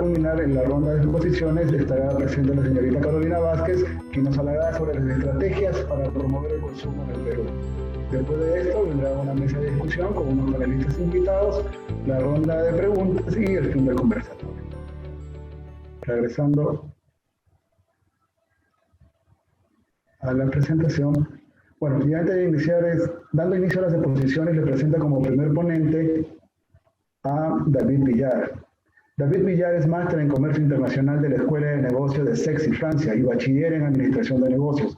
culminar en la ronda de exposiciones estará presente la señorita Carolina Vázquez, quien nos hablará sobre las estrategias para promover el consumo en el Perú. Después de esto vendrá una mesa de discusión con unos panelistas invitados, la ronda de preguntas y el fin del conversatorio. Regresando a la presentación. Bueno, y antes de iniciar, dando inicio a las exposiciones, le presenta como primer ponente a David Villar. David Villar es máster en Comercio Internacional de la Escuela de Negocios de Sexy, Francia, y bachiller en Administración de Negocios.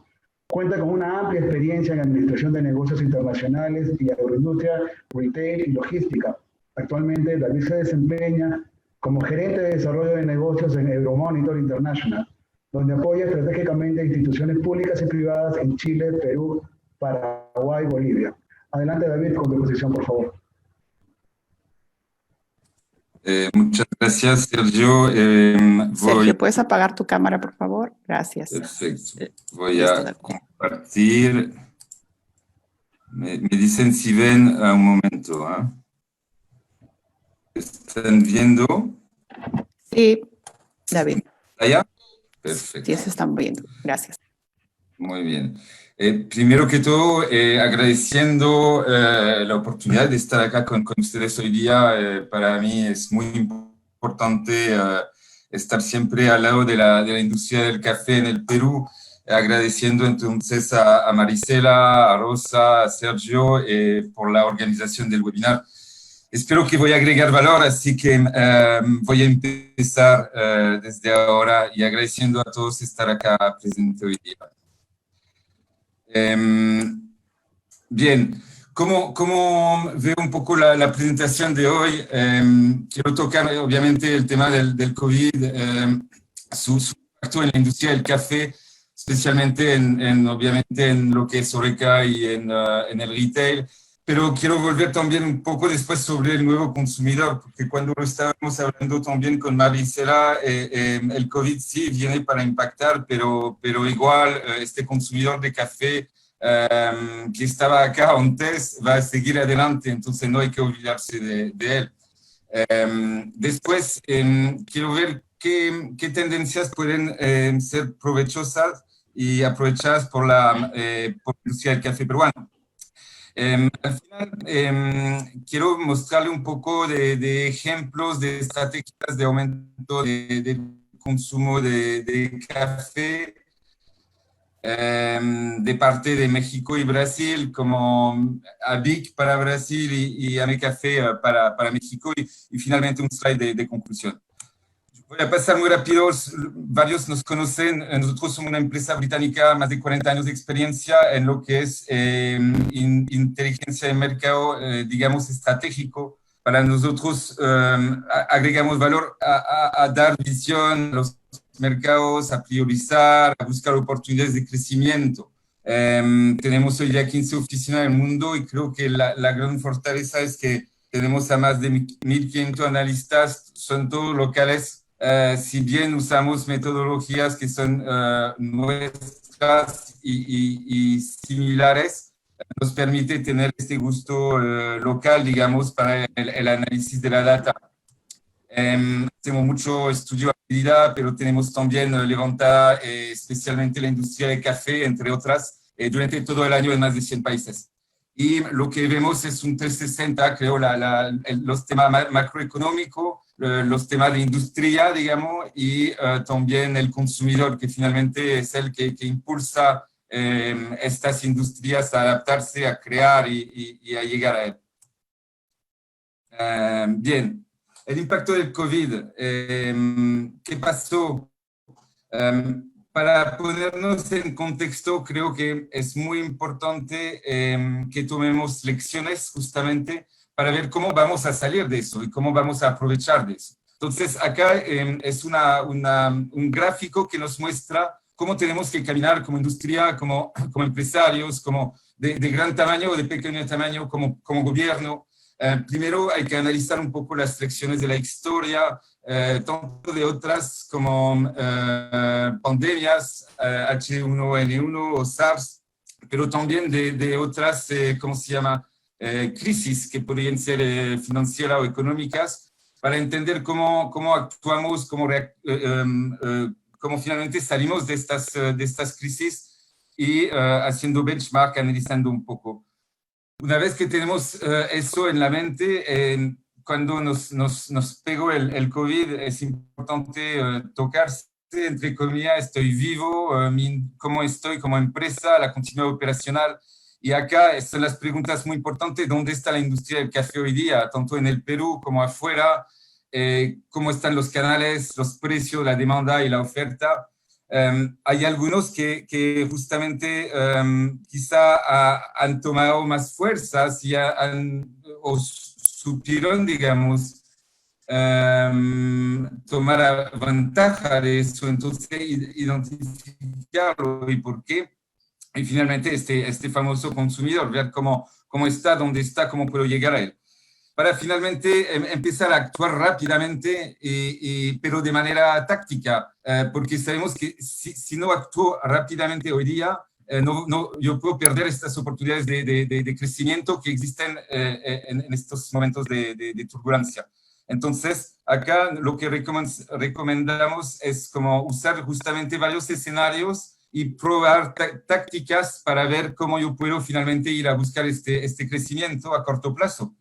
Cuenta con una amplia experiencia en Administración de Negocios Internacionales y Agroindustria, Retail y Logística. Actualmente, David se desempeña como gerente de desarrollo de negocios en Euromonitor International, donde apoya estratégicamente a instituciones públicas y privadas en Chile, Perú, Paraguay y Bolivia. Adelante, David, con tu exposición, por favor. Muchas gracias, Sergio. Sergio, ¿puedes apagar tu cámara, por favor? Gracias. Perfecto. Voy a compartir. Me dicen si ven a un momento. ¿Están viendo? Sí, David. ¿Allá? Perfecto. Sí, se están viendo. Gracias. Muy bien. Primero que todo, agradeciendo la oportunidad de estar acá con ustedes hoy día. Para mí es muy importante estar siempre al lado de la industria del café en el Perú. Agradeciendo entonces a Marisela, a Rosa, a Sergio por la organización del webinar. Espero que voy a agregar valor, así que voy a empezar desde ahora y agradeciendo a todos estar acá presente hoy día. Bien, como veo un poco la presentación de hoy, quiero tocar obviamente el tema del COVID, su impacto en la industria del café, especialmente obviamente en lo que es Horeca y en el retail, pero quiero volver también un poco después sobre el nuevo consumidor, porque cuando lo estábamos hablando también con Marisela, el COVID sí viene para impactar, pero igual este consumidor de café que estaba acá antes va a seguir adelante, entonces no hay que olvidarse de él. Después quiero ver qué tendencias pueden ser provechosas y aprovechadas por la industria del café peruano. Al final, quiero mostrarle un poco de ejemplos de estrategias de aumento del consumo de café de parte de México y Brasil, como ABIC para Brasil y AMECAFé para México, y finalmente un slide de conclusión. Voy a pasar muy rápido, varios nos conocen, nosotros somos una empresa británica, más de 40 años de experiencia en lo que es inteligencia de mercado, digamos, estratégico. Para nosotros agregamos valor a dar visión a los mercados, a priorizar, a buscar oportunidades de crecimiento. Tenemos hoy ya 15 oficinas en el mundo y creo que la gran fortaleza es que tenemos a más de 1.500 analistas, son todos locales. Si bien usamos metodologías que son nuestras y similares, nos permite tener este gusto local, digamos, para el análisis de la data. Hacemos mucho estudio de habilidad, pero tenemos también levantada especialmente la industria de café, entre otras, durante todo el año en más de 100 países. Y lo que vemos es un 360, creo, los temas macroeconómicos, los temas de industria, digamos, y también el consumidor, que finalmente es el que impulsa estas industrias a adaptarse, a crear y a llegar a él. Bien, el impacto del COVID. ¿Qué pasó? Para ponernos en contexto, creo que es muy importante que tomemos lecciones justamente para ver cómo vamos a salir de eso y cómo vamos a aprovechar de eso. Entonces, acá es un gráfico que nos muestra cómo tenemos que caminar como industria, como empresarios, como de gran tamaño o de pequeño tamaño, como gobierno. Primero hay que analizar un poco las lecciones de la historia, tanto de otras como pandemias, H1N1 o SARS, pero también de otras, ¿cómo se llama? Crisis que podrían ser financieras o económicas, para entender cómo actuamos, cómo finalmente salimos de estas crisis y haciendo benchmark, analizando un poco. Una vez que tenemos eso en la mente, cuando nos pegó el COVID, es importante tocarse, entre comillas, estoy vivo, cómo estoy como empresa, la continuidad operacional. Y acá son las preguntas muy importantes: ¿dónde está la industria del café hoy día, tanto en el Perú como afuera? ¿Cómo están los canales, los precios, la demanda y la oferta? Hay algunos que justamente quizá han tomado más fuerzas y o supieron, digamos, tomar ventaja de eso, entonces identificarlo y por qué. Y finalmente este famoso consumidor, ver cómo está, dónde está, cómo puedo llegar a él, para finalmente empezar a actuar rápidamente, pero de manera táctica, porque sabemos que si no actúo rápidamente hoy día, yo puedo perder estas oportunidades de crecimiento que existen en estos momentos de turbulencia. Entonces, acá lo que recomendamos es como usar justamente varios escenarios y probar tácticas para ver cómo yo puedo finalmente ir a buscar este crecimiento a corto plazo.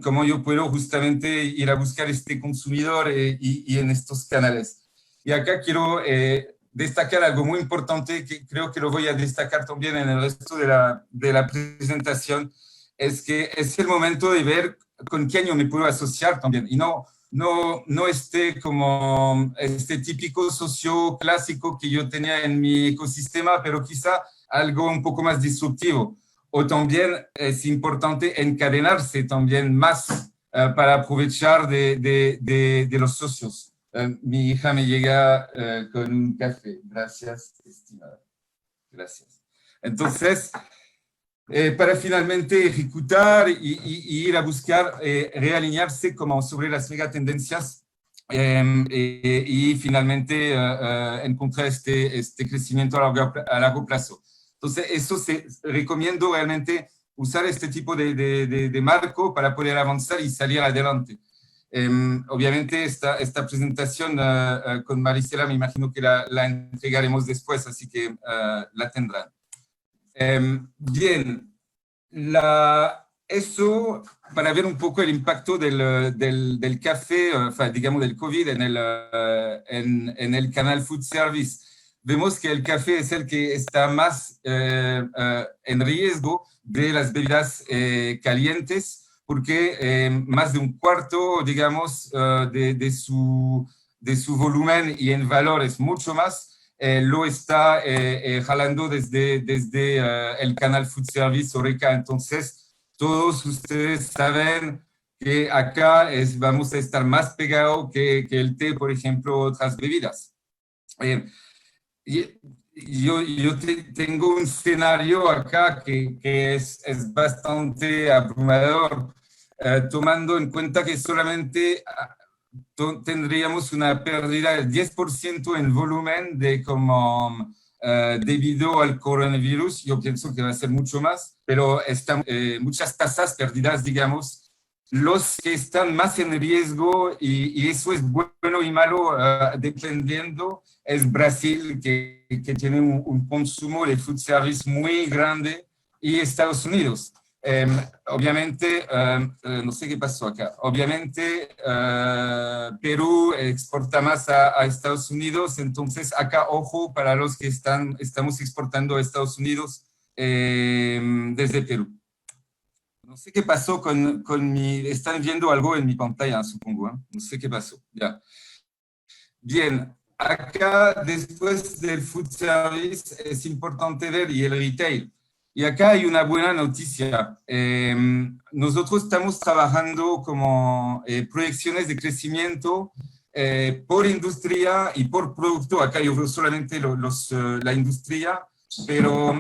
Cómo yo puedo justamente ir a buscar este consumidor y en estos canales. Y acá quiero destacar algo muy importante, que creo que lo voy a destacar también en el resto de la presentación, es que es el momento de ver con quién yo me puedo asociar también, y no como este típico socio clásico que yo tenía en mi ecosistema, pero quizá algo un poco más disruptivo. O también es importante encadenarse también más para aprovechar de los socios. Mi hija me llega con un café. Gracias, estimada. Gracias. Entonces, para finalmente ejecutar y ir a buscar realinearse como sobre las megatendencias y finalmente encontrar este crecimiento a largo plazo. Entonces, eso recomiendo realmente usar este tipo de marco para poder avanzar y salir adelante. Obviamente, esta presentación con Marisela me imagino que la entregaremos después, así que la tendrán. Bien, eso para ver un poco el impacto del café, digamos del COVID en el canal food service. Vemos que el café es el que está más en riesgo de las bebidas calientes, porque más de un cuarto, digamos, de su volumen y en valores mucho más, lo está jalando desde el canal food service Horeca. Entonces, todos ustedes saben que acá vamos a estar más pegados que el té, por ejemplo, otras bebidas. Yo tengo un escenario acá que es bastante abrumador, tomando en cuenta que solamente tendríamos una pérdida del 10% en volumen debido al coronavirus. Yo pienso que va a ser mucho más, pero están muchas tasas perdidas, digamos. Los que están más en riesgo, y eso es bueno y malo dependiendo, es Brasil, que tiene un consumo de food service muy grande, y Estados Unidos. Obviamente, no sé qué pasó acá. Obviamente, Perú exporta más a Estados Unidos, entonces acá, ojo, para los que estamos exportando a Estados Unidos desde Perú. No sé qué pasó con mi... Están viendo algo en mi pantalla, supongo, ¿eh? No sé qué pasó. Ya. Bien, acá después del food service es importante ver y el retail. Y acá hay una buena noticia. Nosotros estamos trabajando como proyecciones de crecimiento por industria y por producto. Acá yo veo solamente la industria, pero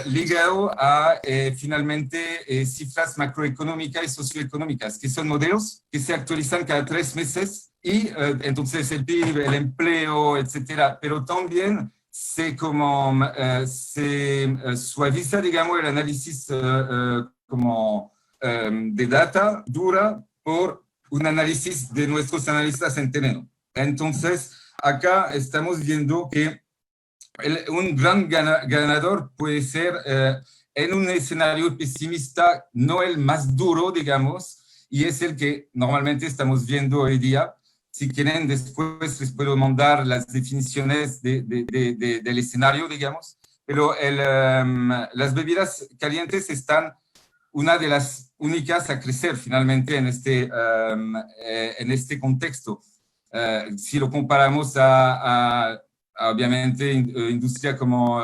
ligado a finalmente cifras macroeconómicas y socioeconómicas, que son modelos que se actualizan cada 3 meses, y entonces el PIB, el empleo, etcétera, pero también se suaviza, digamos, el análisis de data dura por un análisis de nuestros analistas en terreno. Entonces, acá estamos viendo que un gran ganador puede ser en un escenario pesimista, no el más duro, digamos, y es el que normalmente estamos viendo hoy día. Si quieren, después les puedo mandar las definiciones del escenario, digamos, pero las bebidas calientes están una de las únicas a crecer finalmente en este contexto. Si lo comparamos a obviamente, industria como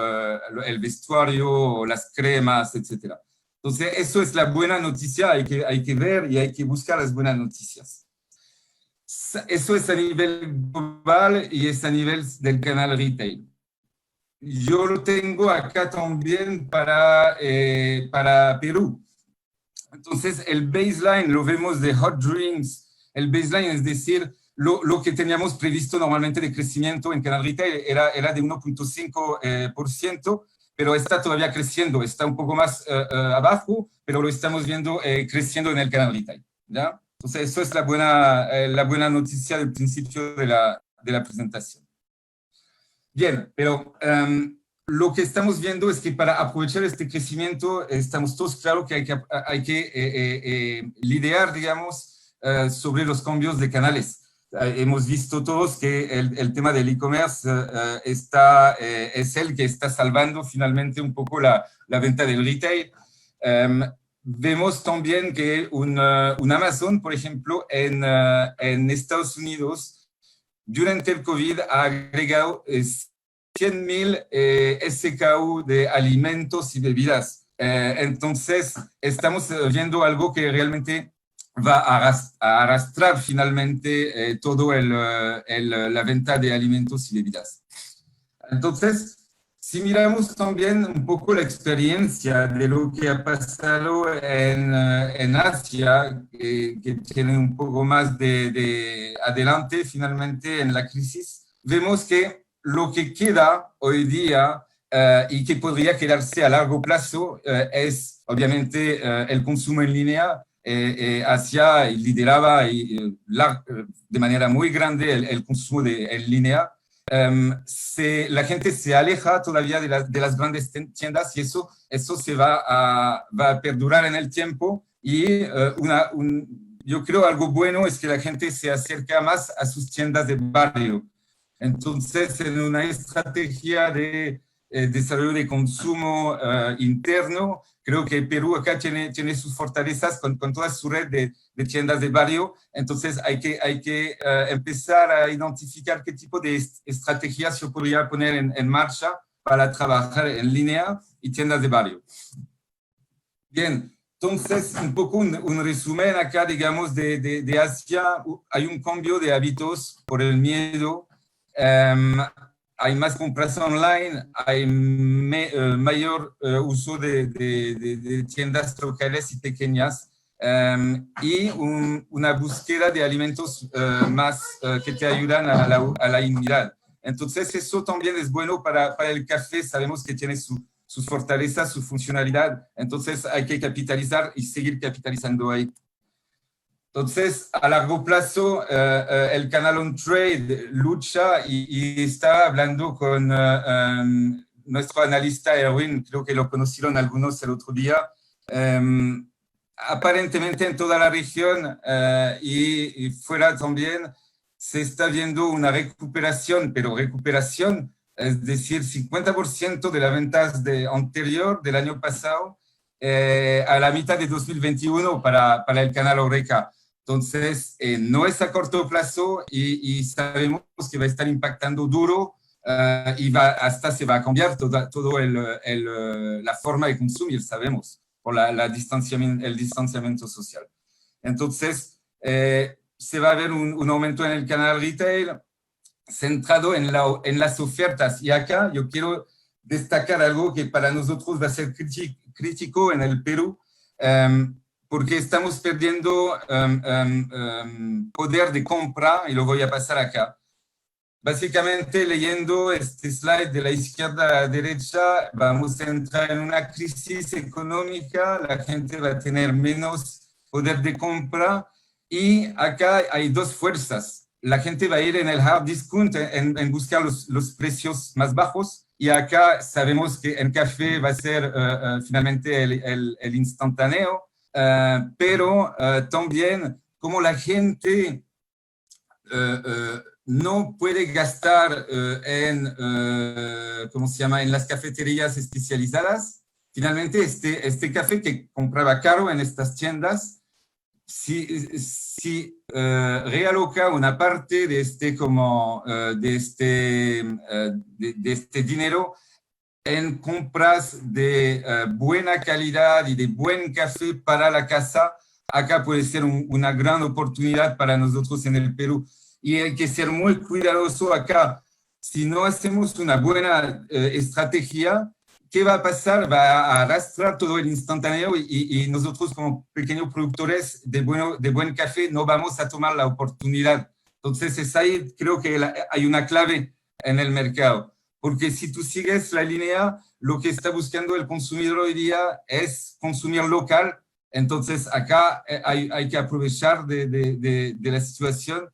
el vestuario, o las cremas, etc. Entonces, eso es la buena noticia, hay que ver y hay que buscar las buenas noticias. Eso es a nivel global y es a nivel del canal retail. Yo lo tengo acá también para Perú. Entonces, el baseline lo vemos de hot drinks. El baseline, es decir, lo que teníamos previsto normalmente de crecimiento en canal retail era de 1.5%, pero está todavía creciendo, está un poco más abajo, pero lo estamos viendo creciendo en el canal retail, ¿ya? Entonces, eso es la buena noticia del principio de la presentación. Bien, pero lo que estamos viendo es que para aprovechar este crecimiento estamos todos claros que hay que lidiar, digamos, sobre los cambios de canales. Hemos visto todos que el tema del e-commerce es el que está salvando finalmente un poco la venta del retail. Vemos también que un Amazon, por ejemplo, en Estados Unidos, durante el COVID ha agregado 100.000 SKU de alimentos y bebidas. Entonces, estamos viendo algo que realmente va a arrastrar finalmente todo la venta de alimentos y bebidas. Entonces, si miramos también un poco la experiencia de lo que ha pasado en Asia, que tiene un poco más de adelante finalmente en la crisis, vemos que lo que queda hoy día y que podría quedarse a largo plazo es obviamente el consumo en línea. Asia lideraba de manera muy grande el consumo en línea. La gente se aleja todavía de las grandes tiendas y eso se va a perdurar en el tiempo y yo creo algo bueno es que la gente se acerca más a sus tiendas de barrio. Entonces, en una estrategia de desarrollo de consumo interno, creo que Perú acá tiene sus fortalezas con toda su red de tiendas de barrio. Entonces, hay que empezar a identificar qué tipo de estrategias se podría poner en marcha para trabajar en línea y tiendas de barrio. Bien, entonces, un poco un resumen acá, digamos, de Asia. Hay un cambio de hábitos por el miedo. Hay más compras online, hay mayor uso de tiendas locales y pequeñas y una búsqueda de alimentos más que te ayudan a la inmunidad. Entonces, eso también es bueno para el café. Sabemos que tiene sus fortalezas, su funcionalidad. Entonces, hay que capitalizar y seguir capitalizando ahí. Entonces, a largo plazo, el canal On Trade lucha y está hablando con nuestro analista Erwin, creo que lo conocieron algunos el otro día, aparentemente en toda la región y fuera también se está viendo una recuperación, pero recuperación, es decir, 50% de las ventas anterior del año pasado a la mitad de 2021 para el canal Horeca. Entonces, no es a corto plazo y sabemos que va a estar impactando duro y hasta se va a cambiar toda la forma de consumir, sabemos, por el distanciamiento social. Entonces, se va a ver un aumento en el canal retail centrado en las ofertas. Y acá yo quiero destacar algo que para nosotros va a ser crítico en el Perú, porque estamos perdiendo poder de compra, y lo voy a pasar acá. Básicamente, leyendo este slide de la izquierda a la derecha, vamos a entrar en una crisis económica, la gente va a tener menos poder de compra Y acá hay dos fuerzas. La gente va a ir en el hard discount en buscar los precios más bajos. Y acá sabemos que en café va a ser finalmente el instantáneo. Pero también como la gente no puede gastar ¿cómo se llama? En las cafeterías especializadas, finalmente este café que compraba caro en estas tiendas, si realoca una parte de este dinero en compras de buena calidad y de buen café para la casa, acá puede ser una gran oportunidad para nosotros en el Perú. Y hay que ser muy cuidadoso acá. Si no hacemos una buena estrategia, ¿qué va a pasar? Va a arrastrar todo el instantáneo y nosotros como pequeños productores de buen café no vamos a tomar la oportunidad. Entonces es ahí, creo que hay una clave en el mercado. Porque si tú sigues la línea, lo que está buscando el consumidor hoy día es consumir local. Entonces acá hay que aprovechar de la situación.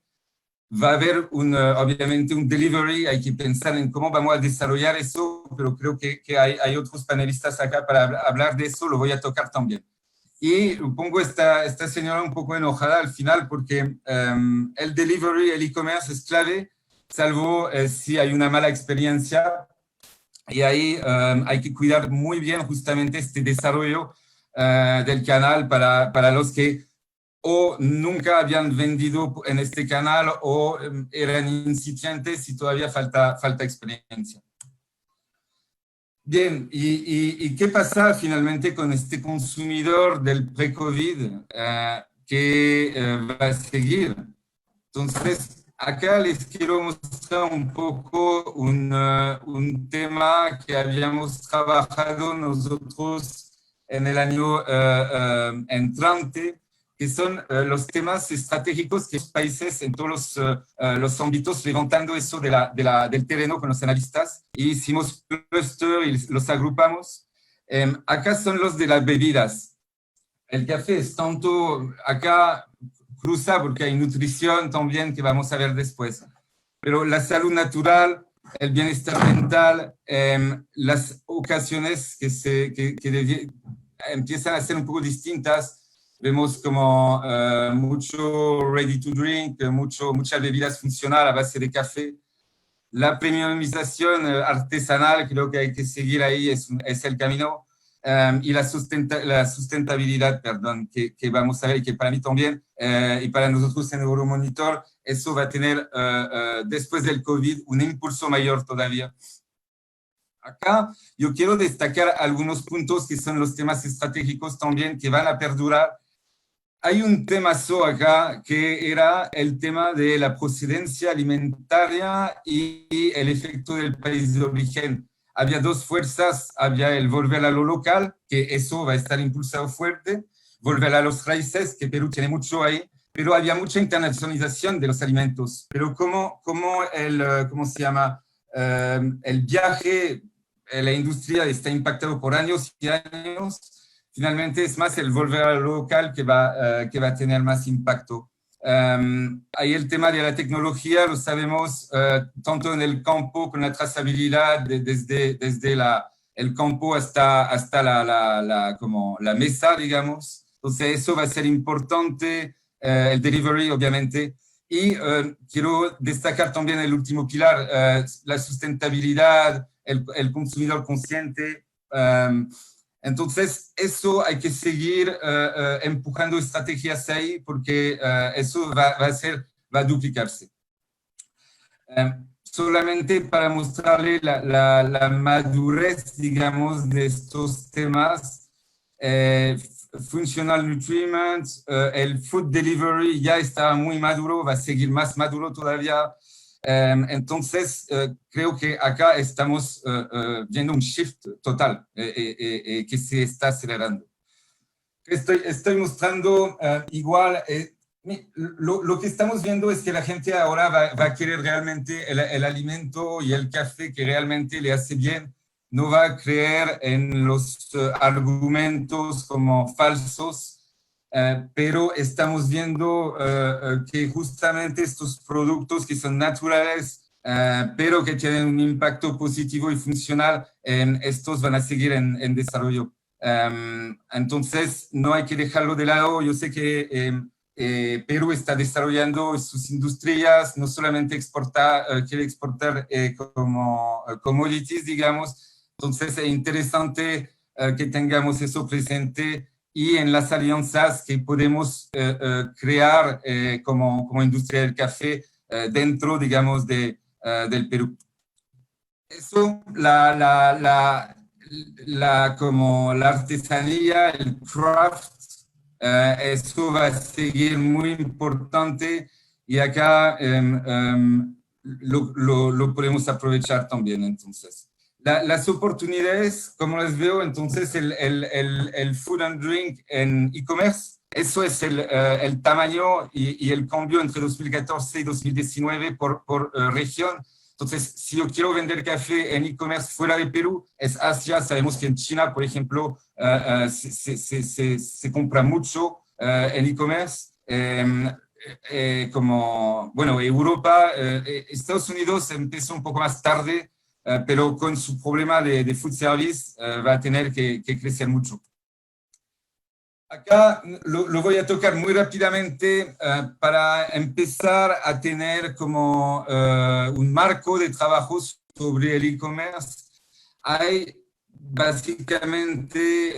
Va a haber obviamente un delivery, hay que pensar en cómo vamos a desarrollar eso, pero creo que hay otros panelistas acá para hablar de eso, lo voy a tocar también. Y pongo esta señora un poco enojada al final porque el delivery, el e-commerce es clave, salvo si hay una mala experiencia. Y ahí hay que cuidar muy bien justamente este desarrollo del canal para los que o nunca habían vendido en este canal o eran incipientes y todavía falta experiencia. Bien, ¿y qué pasa finalmente con este consumidor del pre-COVID que va a seguir? Entonces, acá les quiero mostrar un poco un tema que habíamos trabajado nosotros en el año entrante, que son los temas estratégicos que los países en todos los ámbitos, levantando eso del terreno con los analistas, y hicimos cluster y los agrupamos. Acá son los de las bebidas. El café es tanto, acá cruza porque hay nutrición también que vamos a ver después, pero la salud natural, el bienestar mental, las ocasiones que empiezan a ser un poco distintas. Vemos como mucho ready to drink, muchas bebidas funcionales a base de café. La premiumización artesanal, creo que hay que seguir ahí, es el camino. Y la sustentabilidad, perdón, que vamos a ver, y que para mí también, y para nosotros en Euromonitor, eso va a tener después del COVID un impulso mayor todavía. Acá yo quiero destacar algunos puntos que son los temas estratégicos también que van a perdurar. Hay un tema acá que era el tema de la procedencia alimentaria y el efecto del país de origen. Había dos fuerzas, había el volver a lo local, que eso va a estar impulsado fuerte, volver a los raíces, que Perú tiene mucho ahí, pero había mucha internacionalización de los alimentos. Pero ¿cómo se llama? El viaje, la industria está impactado por años y años. Finalmente es más el volver a lo local que va a tener más impacto. Hay el tema de la tecnología, lo sabemos, tanto en el campo con la trazabilidad desde el campo hasta la mesa, digamos. Entonces eso va a ser importante, el delivery obviamente. Y quiero destacar también el último pilar, la sustentabilidad, el consumidor consciente. Entonces, eso hay que seguir empujando estrategias ahí porque eso va a duplicarse. Solamente para mostrarle la madurez, digamos, de estos temas, Functional Nutriment, el Food Delivery ya está muy maduro, va a seguir más maduro todavía. Entonces, creo que acá estamos viendo un shift total que se está acelerando. Estoy mostrando igual, lo que estamos viendo es que la gente ahora va a querer realmente el alimento y el café que realmente le hace bien, no va a creer en los argumentos como falsos. pero estamos viendo que justamente estos productos que son naturales, pero que tienen un impacto positivo y funcional, estos van a seguir en desarrollo. Entonces, no hay que dejarlo de lado. Yo sé que Perú está desarrollando sus industrias, no solamente quiere exportar como commodities, digamos. Entonces, es interesante que tengamos eso presente y en las alianzas que podemos crear como industria del café dentro, digamos, del Perú. Eso, como la artesanía, el craft, eso va a seguir muy importante y acá lo podemos aprovechar también, entonces. Las oportunidades, como les veo, entonces el food and drink en e-commerce, eso es el tamaño y el cambio entre 2014 y 2019 por región. Entonces, si yo quiero vender café en e-commerce fuera de Perú, es Asia. Sabemos que en China, por ejemplo, se compra mucho en e-commerce. Como, bueno, Europa, Estados Unidos empezó un poco más tarde, pero con su problema de food service va a tener que crecer mucho. Acá lo voy a tocar muy rápidamente para empezar a tener como un marco de trabajo sobre el e-commerce. Hay básicamente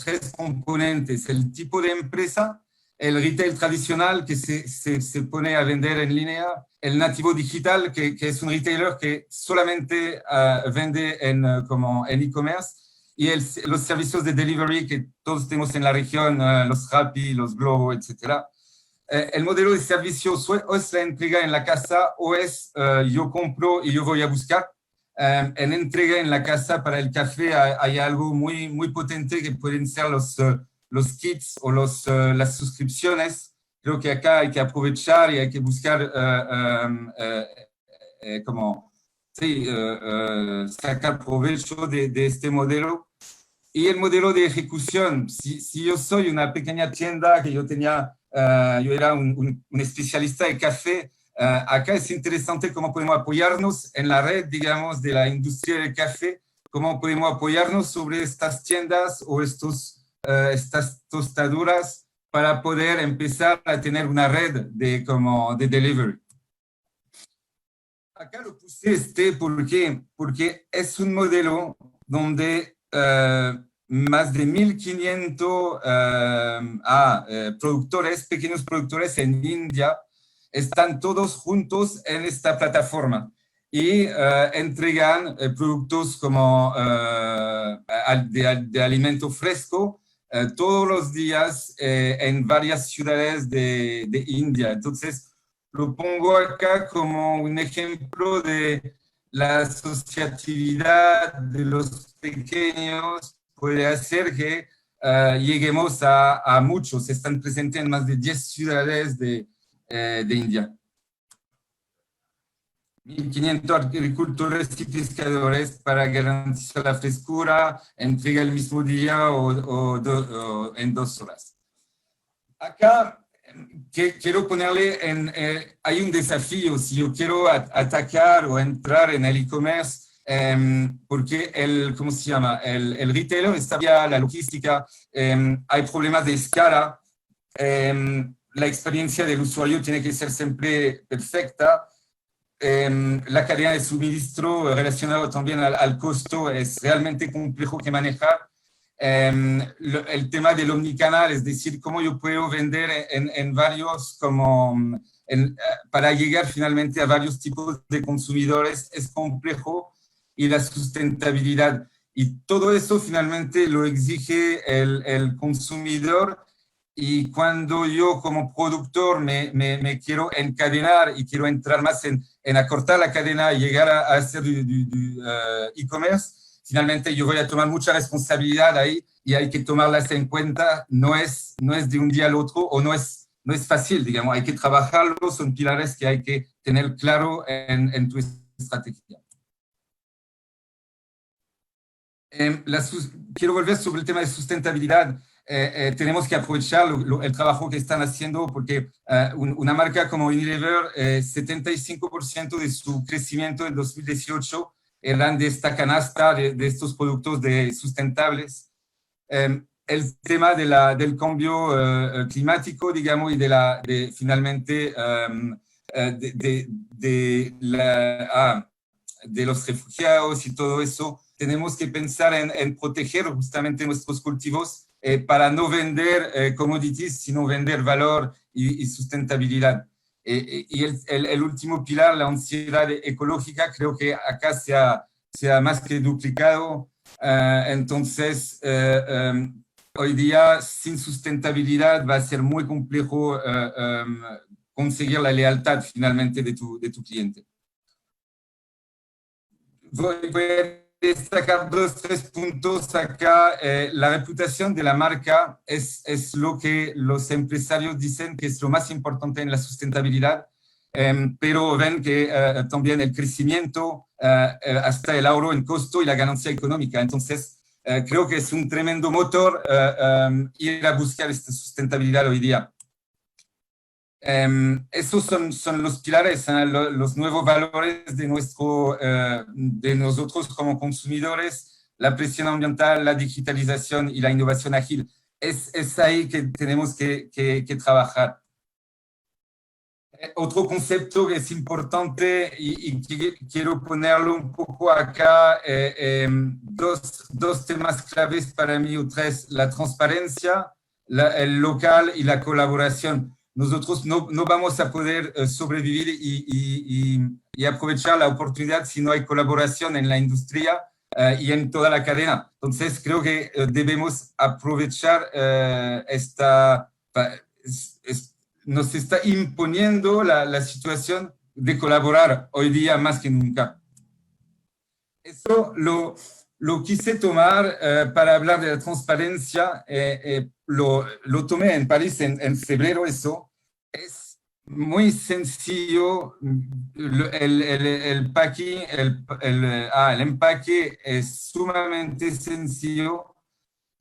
tres componentes: el tipo de empresa, el retail tradicional que se pone a vender en línea, el nativo digital que es un retailer que solamente vende como en e-commerce, y los servicios de delivery que todos tenemos en la región, los Rappi, los Globo, etc. El modelo de servicio o es la entrega en la casa o es yo compro y yo voy a buscar. En entrega en la casa para el café hay algo muy, muy potente que pueden ser los kits o las suscripciones. Creo que acá hay que aprovechar y hay que buscar como sí, sacar provecho de este modelo. Y el modelo de ejecución, si yo soy una pequeña tienda que yo tenía, yo era un especialista de café, acá es interesante cómo podemos apoyarnos en la red, digamos, de la industria del café, cómo podemos apoyarnos sobre estas tiendas o estas tostaduras para poder empezar a tener una red de delivery. Acá lo puse porque es un modelo donde más de 1.500 productores, pequeños productores en India, están todos juntos en esta plataforma y entregan productos como de alimento fresco todos los días en varias ciudades de India. Entonces, lo pongo acá como un ejemplo de la asociatividad de los pequeños puede hacer que lleguemos a muchos. Están presentes en más de 10 ciudades de India. 1.500 agricultores y pescadores para garantizar la frescura, entrega el mismo día o en 2 horas. Acá quiero ponerle hay un desafío si yo quiero atacar o entrar en el e-commerce, porque ¿cómo se llama? El retailer está vía la logística, hay problemas de escala, la experiencia del usuario tiene que ser siempre perfecta, la cadena de suministro relacionado también al costo es realmente complejo que manejar. El tema del omnicanal, es decir, cómo yo puedo vender en varios, para llegar finalmente a varios tipos de consumidores, es complejo, y la sustentabilidad. Y todo eso finalmente lo exige el consumidor, y cuando yo como productor me quiero encadenar y quiero entrar más en acortar la cadena y llegar a hacer e-commerce, finalmente yo voy a tomar mucha responsabilidad ahí y hay que tomarlas en cuenta. No es de un día al otro o no es fácil, digamos, hay que trabajarlo, son pilares que hay que tener claro en tu estrategia. Quiero volver sobre el tema de sustentabilidad. tenemos que aprovechar el trabajo que están haciendo porque una marca como Unilever, 75% de su crecimiento en 2018 eran de esta canasta de estos productos sustentables. El tema del cambio climático, digamos, y finalmente de los refugiados y todo eso, tenemos que pensar en proteger justamente nuestros cultivos para no vender commodities, sino vender valor y sustentabilidad. Y el último pilar, la ansiedad ecológica, creo que acá se ha más que duplicado. Entonces, hoy día, sin sustentabilidad, va a ser muy complejo conseguir la lealtad finalmente de tu cliente. Voy a destacar 2-3 puntos acá. La reputación de la marca es lo que los empresarios dicen que es lo más importante en la sustentabilidad, pero ven que también el crecimiento, hasta el ahorro en costo y la ganancia económica. Entonces, creo que es un tremendo motor ir a buscar esta sustentabilidad hoy día. Esos son los pilares, los nuevos valores de nosotros como consumidores, la presión ambiental, la digitalización y la innovación ágil. Es ahí que tenemos que trabajar. Otro concepto que es importante y quiero ponerlo un poco acá, dos temas claves para mí, o tres: la transparencia, el local y la colaboración. Nosotros no vamos a poder sobrevivir y aprovechar la oportunidad si no hay colaboración en la industria y en toda la cadena. Entonces, creo que debemos aprovechar nos está imponiendo la situación de colaborar hoy día más que nunca. Eso lo quise tomar para hablar de la transparencia. Lo tomé en París en febrero. Eso es muy sencillo. El empaque es sumamente sencillo.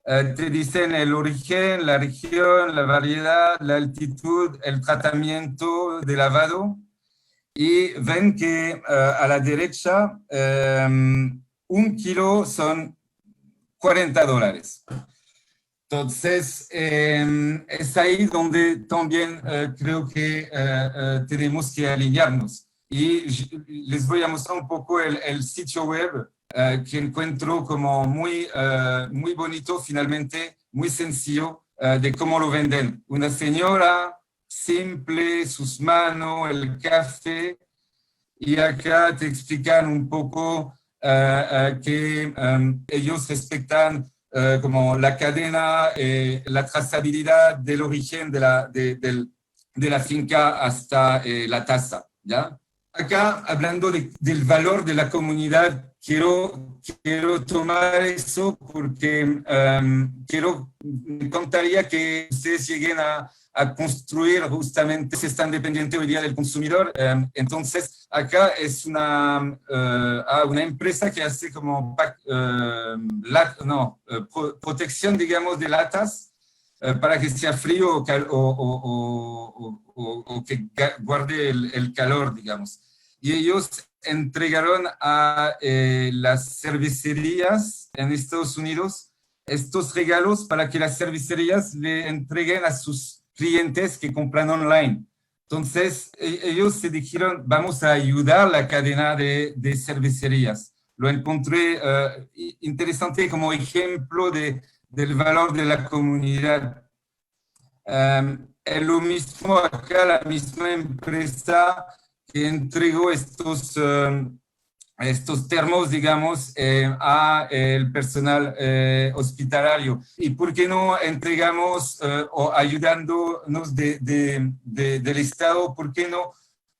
Te dicen el origen, la región, la variedad, la altitud, el tratamiento de lavado, y ven que a la derecha 1 kilo son $40. Entonces, es ahí donde también creo que tenemos que alinearnos. Y les voy a mostrar un poco el sitio web que encuentro como muy bonito, finalmente, muy sencillo, de cómo lo venden. Una señora simple, sus manos, el café, y acá te explican un poco que ellos respetan como la cadena, la trazabilidad del origen de la finca hasta la taza, ¿ya? Acá, hablando del valor de la comunidad, quiero tomar eso porque me contaría que ustedes lleguen a construir justamente, si están dependientes hoy día del consumidor. Entonces, acá es una empresa que hace como protección, digamos, de latas para que sea frío o que guarde el calor, digamos. Y ellos entregaron a las cervecerías en Estados Unidos estos regalos para que las cervecerías le entreguen a sus clientes que compran online. Entonces, ellos se dijeron, vamos a ayudar a la cadena de cervecerías. Lo encontré interesante como ejemplo del valor de la comunidad. Es lo mismo acá, la misma empresa que entregó estos termos, digamos, a el personal hospitalario. ¿Y por qué no entregamos o ayudándonos del Estado, por qué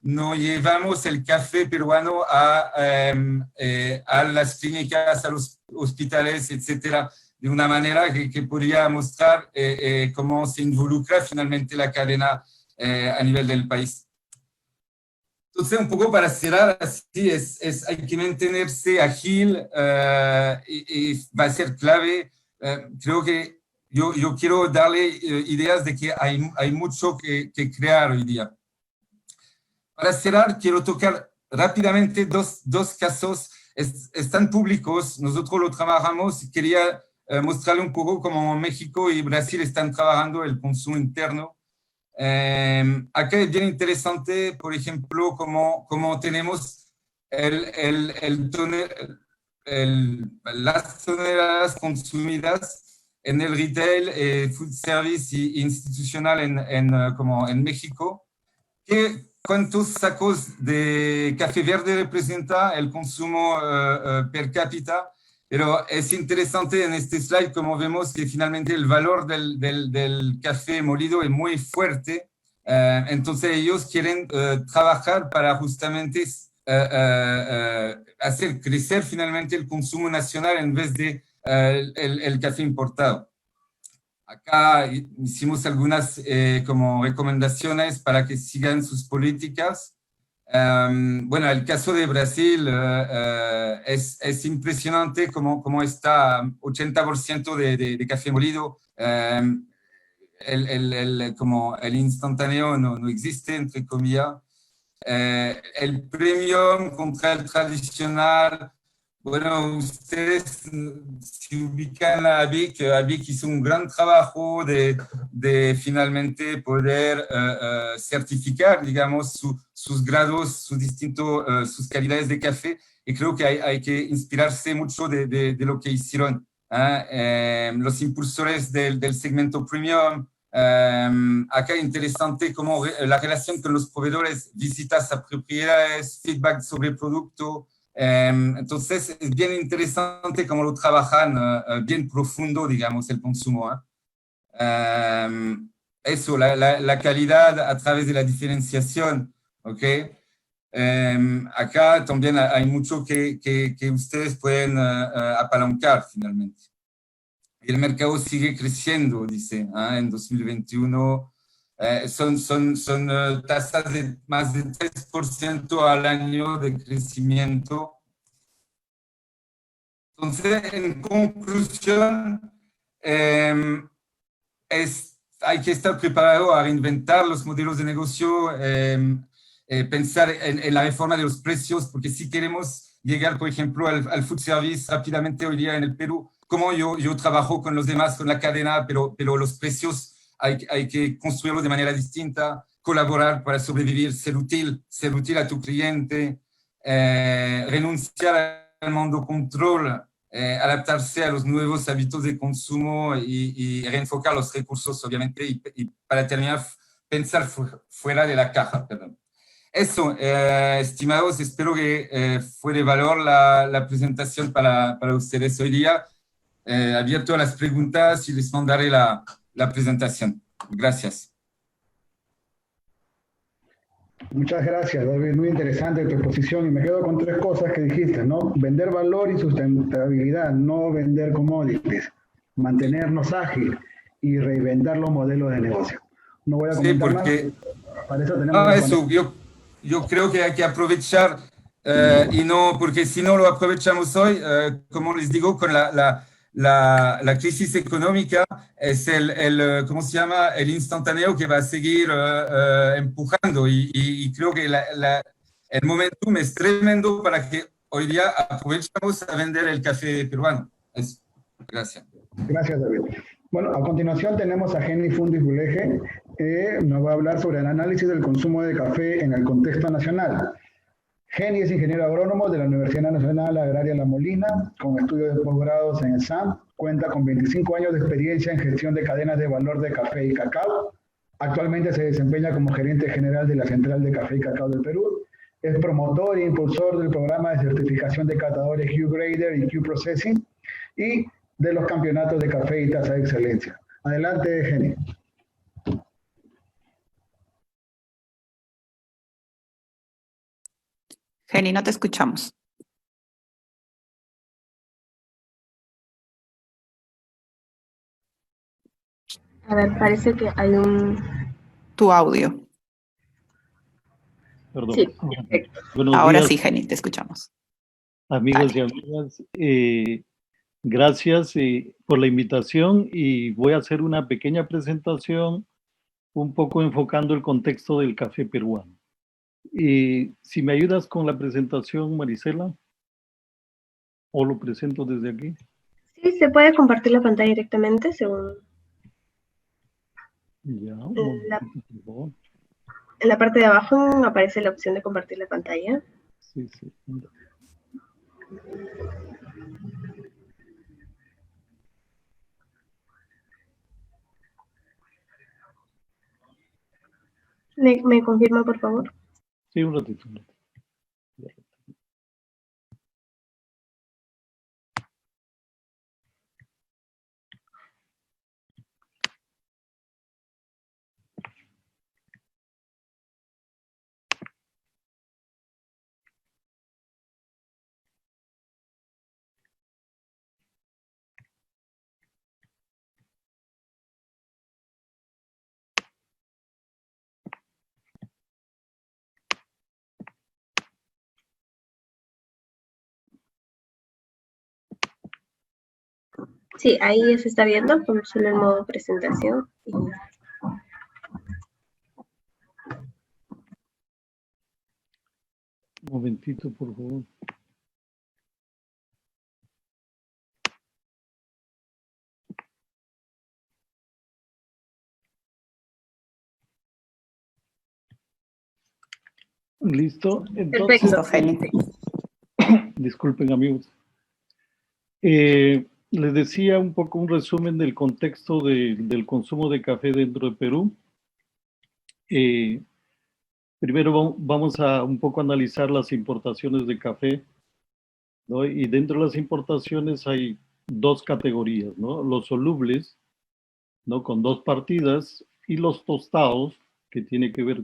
no llevamos el café peruano a las clínicas, a los hospitales, etcétera, de una manera que podría mostrar cómo se involucra finalmente la cadena a nivel del país? Entonces, un poco para cerrar, así hay que mantenerse ágil y va a ser clave. Creo que yo quiero darle ideas de que hay mucho que crear hoy día. Para cerrar, quiero tocar rápidamente dos casos, están públicos, nosotros lo trabajamos, quería mostrarle un poco cómo México y Brasil están trabajando el consumo interno. Acá es bien interesante, por ejemplo, cómo tenemos las toneladas consumidas en el retail, food service y institucional como en México. ¿Cuántos sacos de café verde representa el consumo per cápita? Pero es interesante en este slide como vemos que finalmente el valor del café molido es muy fuerte. Entonces ellos quieren trabajar para justamente hacer crecer finalmente el consumo nacional en vez de el café importado. Acá hicimos algunas como recomendaciones para que sigan sus políticas. Bueno, el caso de Brasil es impresionante cómo está 80% de café molido. Como el instantáneo no existe, entre comillas. El premium contra el tradicional. Bueno, ustedes se ubican a ABIC hizo un gran trabajo de finalmente poder certificar, digamos, sus grados, sus calidades de café, y creo que hay que inspirarse mucho de lo que hicieron los impulsores del segmento premium. Acá interesante como la relación con los proveedores, visitas a propiedades, feedback sobre el producto. Entonces es bien interesante cómo lo trabajan bien profundo, digamos, el consumo. Eso, la calidad a través de la diferenciación, ¿ok? Acá también hay mucho que ustedes pueden apalancar finalmente. El mercado sigue creciendo, dice, en 2021. Son tasas de más de 3% al año de crecimiento. Entonces, en conclusión, hay que estar preparado a reinventar los modelos de negocio, pensar en la reforma de los precios, porque si queremos llegar, por ejemplo, al food service rápidamente hoy día en el Perú, como yo trabajo con los demás, con la cadena, pero los precios hay que construirlos de manera distinta, colaborar para sobrevivir, ser útil a tu cliente, renunciar al mando control, adaptarse a los nuevos hábitos de consumo y reenfocar los recursos, obviamente, y para terminar, pensar fuera de la caja. Perdón. Eso, estimados, espero que fue de valor la presentación para ustedes hoy día. Abierto a las preguntas y les mandaré la presentación. Gracias. Muchas gracias, David. Muy interesante tu exposición y me quedo con tres cosas que dijiste, ¿no? Vender valor y sustentabilidad, no vender commodities, mantenernos ágiles y reinventar los modelos de negocio. No voy a comentar más. Para eso tenemos yo creo que hay que aprovechar y no, porque si no lo aprovechamos hoy, como les digo, con la crisis económica es ¿cómo se llama? El instantáneo que va a seguir empujando y creo que el momentum es tremendo para que hoy día aprovechemos a vender el café peruano. Gracias. Gracias, David. Bueno, a continuación tenemos a Jenny Fundis Buleje, nos va a hablar sobre el análisis del consumo de café en el contexto nacional. Jenny es ingeniero agrónomo de la Universidad Nacional Agraria La Molina, con estudios de posgrados en SAM, cuenta con 25 años de experiencia en gestión de cadenas de valor de café y cacao. Actualmente se desempeña como gerente general de la Central de Café y Cacao del Perú. Es promotor e impulsor del programa de certificación de catadores Q-Grader y Q-Processing y de los campeonatos de café y taza de excelencia. Adelante, Jenny. Jenny, no te escuchamos. A ver, parece que hay tu audio. Perdón. Sí. Ahora días. Sí, Jenny, te escuchamos. Amigos y amigas, Gracias por la invitación y voy a hacer una pequeña presentación un poco enfocando el contexto del café peruano. Y si me ayudas con la presentación, Marisela, o lo presento desde aquí. Sí, se puede compartir la pantalla directamente según Ya, un la, momentito, por favor. en la parte de abajo aparece la opción de compartir la pantalla. Sí, sí. ¿Me confirma, por favor? Sí, un ratito. Sí, ahí ya se está viendo, solo en modo presentación. Un momentito, por favor. ¿Listo? Entonces, Listo, Felipe. disculpen, amigos. Les decía un poco un resumen del contexto del consumo de café dentro de Perú. Primero vamos a un poco analizar las importaciones de café, ¿no? Y dentro de las importaciones hay dos categorías, ¿no? Los solubles, ¿no? Con dos partidas, y los tostados, que tiene que ver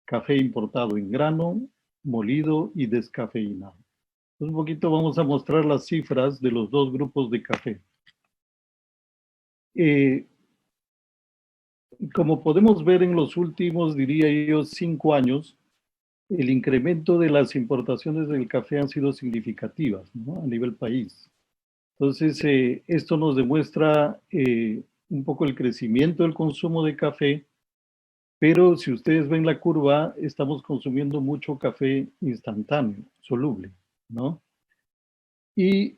café importado en grano, molido y descafeinado. Un poquito vamos a mostrar las cifras de los dos grupos de café. Como podemos ver en los últimos, diría yo, 5 años, el incremento de las importaciones del café han sido significativas, ¿no? A nivel país. Entonces, esto nos demuestra un poco el crecimiento del consumo de café, pero si ustedes ven la curva, estamos consumiendo mucho café instantáneo, soluble, ¿no? Y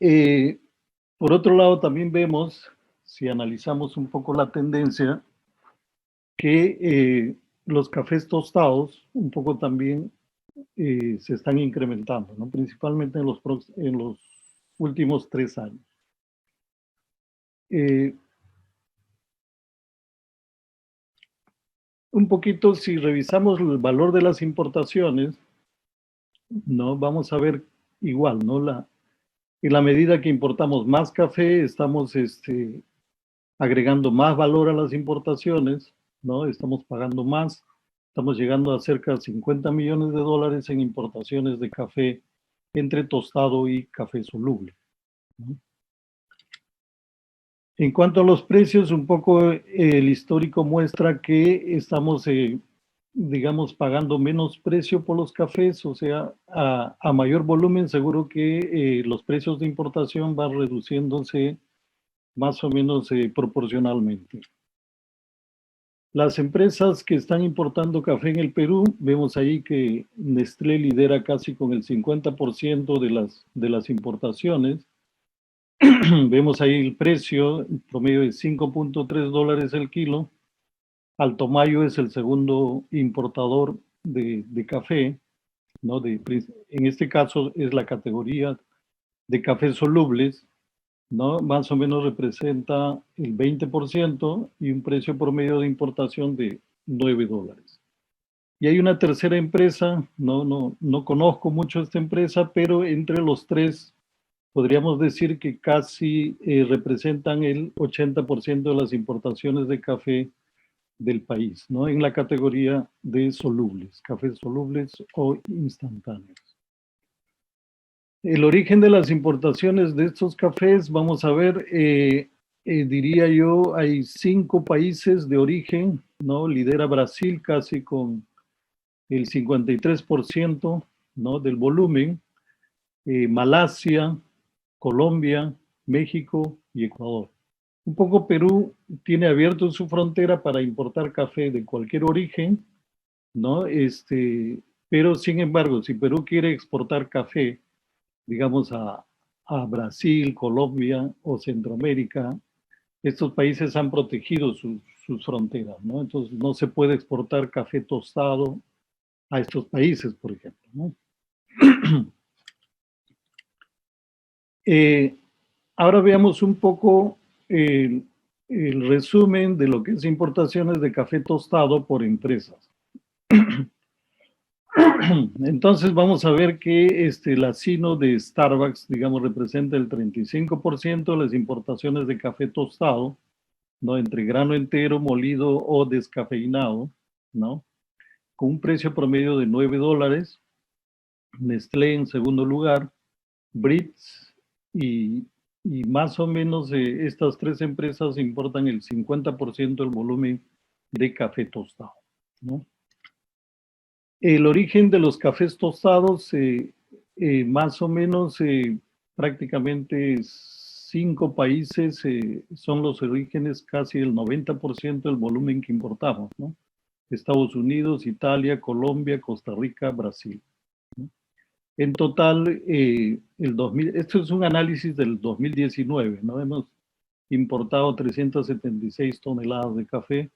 por otro lado, también vemos, si analizamos un poco la tendencia, que los cafés tostados un poco también se están incrementando, ¿no? Principalmente en los últimos 3 años. Un poquito, si revisamos el valor de las importaciones, ¿no? Vamos a ver igual, ¿no? En la medida que importamos más café, estamos agregando más valor a las importaciones, ¿no? Estamos pagando más, estamos llegando a cerca de 50 millones de dólares en importaciones de café entre tostado y café soluble, ¿no? En cuanto a los precios, un poco el histórico muestra que estamos, digamos, pagando menos precio por los cafés, o sea, a mayor volumen seguro que los precios de importación van reduciéndose más o menos proporcionalmente. Las empresas que están importando café en el Perú, vemos ahí que Nestlé lidera casi con el 50% de las importaciones. Vemos ahí el precio, en promedio de 5.3 dólares el kilo. Alto Mayo es el segundo importador de café, ¿no? En este caso es la categoría de cafés solubles, ¿no? Más o menos representa el 20% y un precio promedio de importación de 9 dólares. Y hay una tercera empresa, no conozco mucho esta empresa, pero entre los tres podríamos decir que casi representan el 80% de las importaciones de café del país, ¿no? En la categoría de solubles, cafés solubles o instantáneos. El origen de las importaciones de estos cafés, vamos a ver, diría yo, hay 5 países de origen, ¿no? Lidera Brasil casi con el 53%, ¿no? Del volumen, Malasia, Colombia, México y Ecuador. Un poco Perú tiene abierto su frontera para importar café de cualquier origen, ¿no? Pero sin embargo, si Perú quiere exportar café, digamos, a Brasil, Colombia o Centroamérica, estos países han protegido sus fronteras, ¿no? Entonces no se puede exportar café tostado a estos países, por ejemplo, ¿no? Ahora veamos un poco el resumen de lo que es importaciones de café tostado por empresas. Entonces vamos a ver que la Sino de Starbucks, digamos, representa el 35% de las importaciones de café tostado, ¿no? Entre grano entero, molido o descafeinado, ¿no? Con un precio promedio de $9. Nestlé en segundo lugar, Brits y más o menos estas tres empresas importan el 50% del volumen de café tostado, ¿no? El origen de los cafés tostados, más o menos prácticamente 5 países son los orígenes, casi el 90% del volumen que importamos, ¿no? Estados Unidos, Italia, Colombia, Costa Rica, Brasil, ¿no? En total, esto es un análisis del 2019, ¿no? Hemos importado 376 toneladas de café,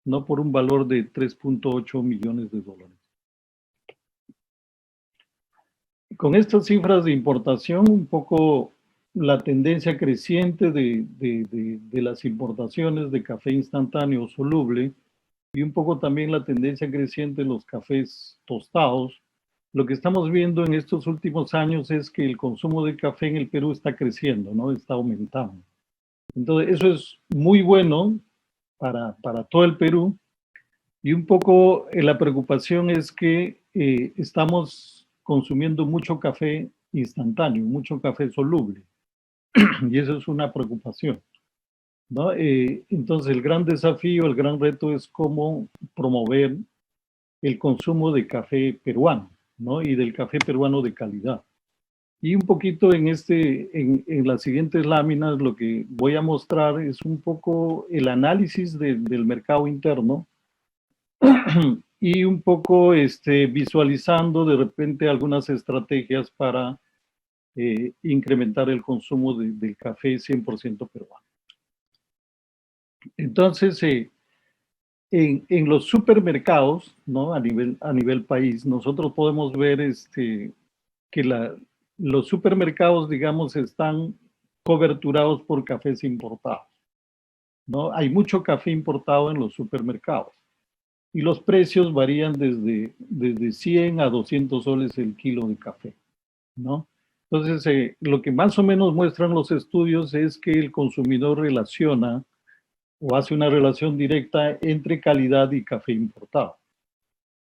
¿no? Por un valor de $3.8 millones. Con estas cifras de importación, un poco la tendencia creciente de las importaciones de café instantáneo soluble y un poco también la tendencia creciente de los cafés tostados, lo que estamos viendo en estos últimos años es que el consumo de café en el Perú está creciendo, ¿no? Está aumentando. Entonces, eso es muy bueno para todo el Perú. Y un poco la preocupación es que estamos consumiendo mucho café instantáneo, mucho café soluble. Y eso es una preocupación, ¿no? Entonces, el gran desafío, el gran reto es cómo promover el consumo de café peruano, ¿no? Y del café peruano de calidad. Y un poquito en las siguientes láminas lo que voy a mostrar es un poco el análisis del mercado interno y un poco visualizando de repente algunas estrategias para incrementar el consumo del café 100% peruano. Entonces, en los supermercados, ¿no? A nivel país, nosotros podemos ver que los supermercados, digamos, están coberturados por cafés importados, ¿no? Hay mucho café importado en los supermercados y los precios varían desde 100 a 200 soles el kilo de café, ¿no? Entonces, lo que más o menos muestran los estudios es que el consumidor relaciona o hace una relación directa entre calidad y café importado,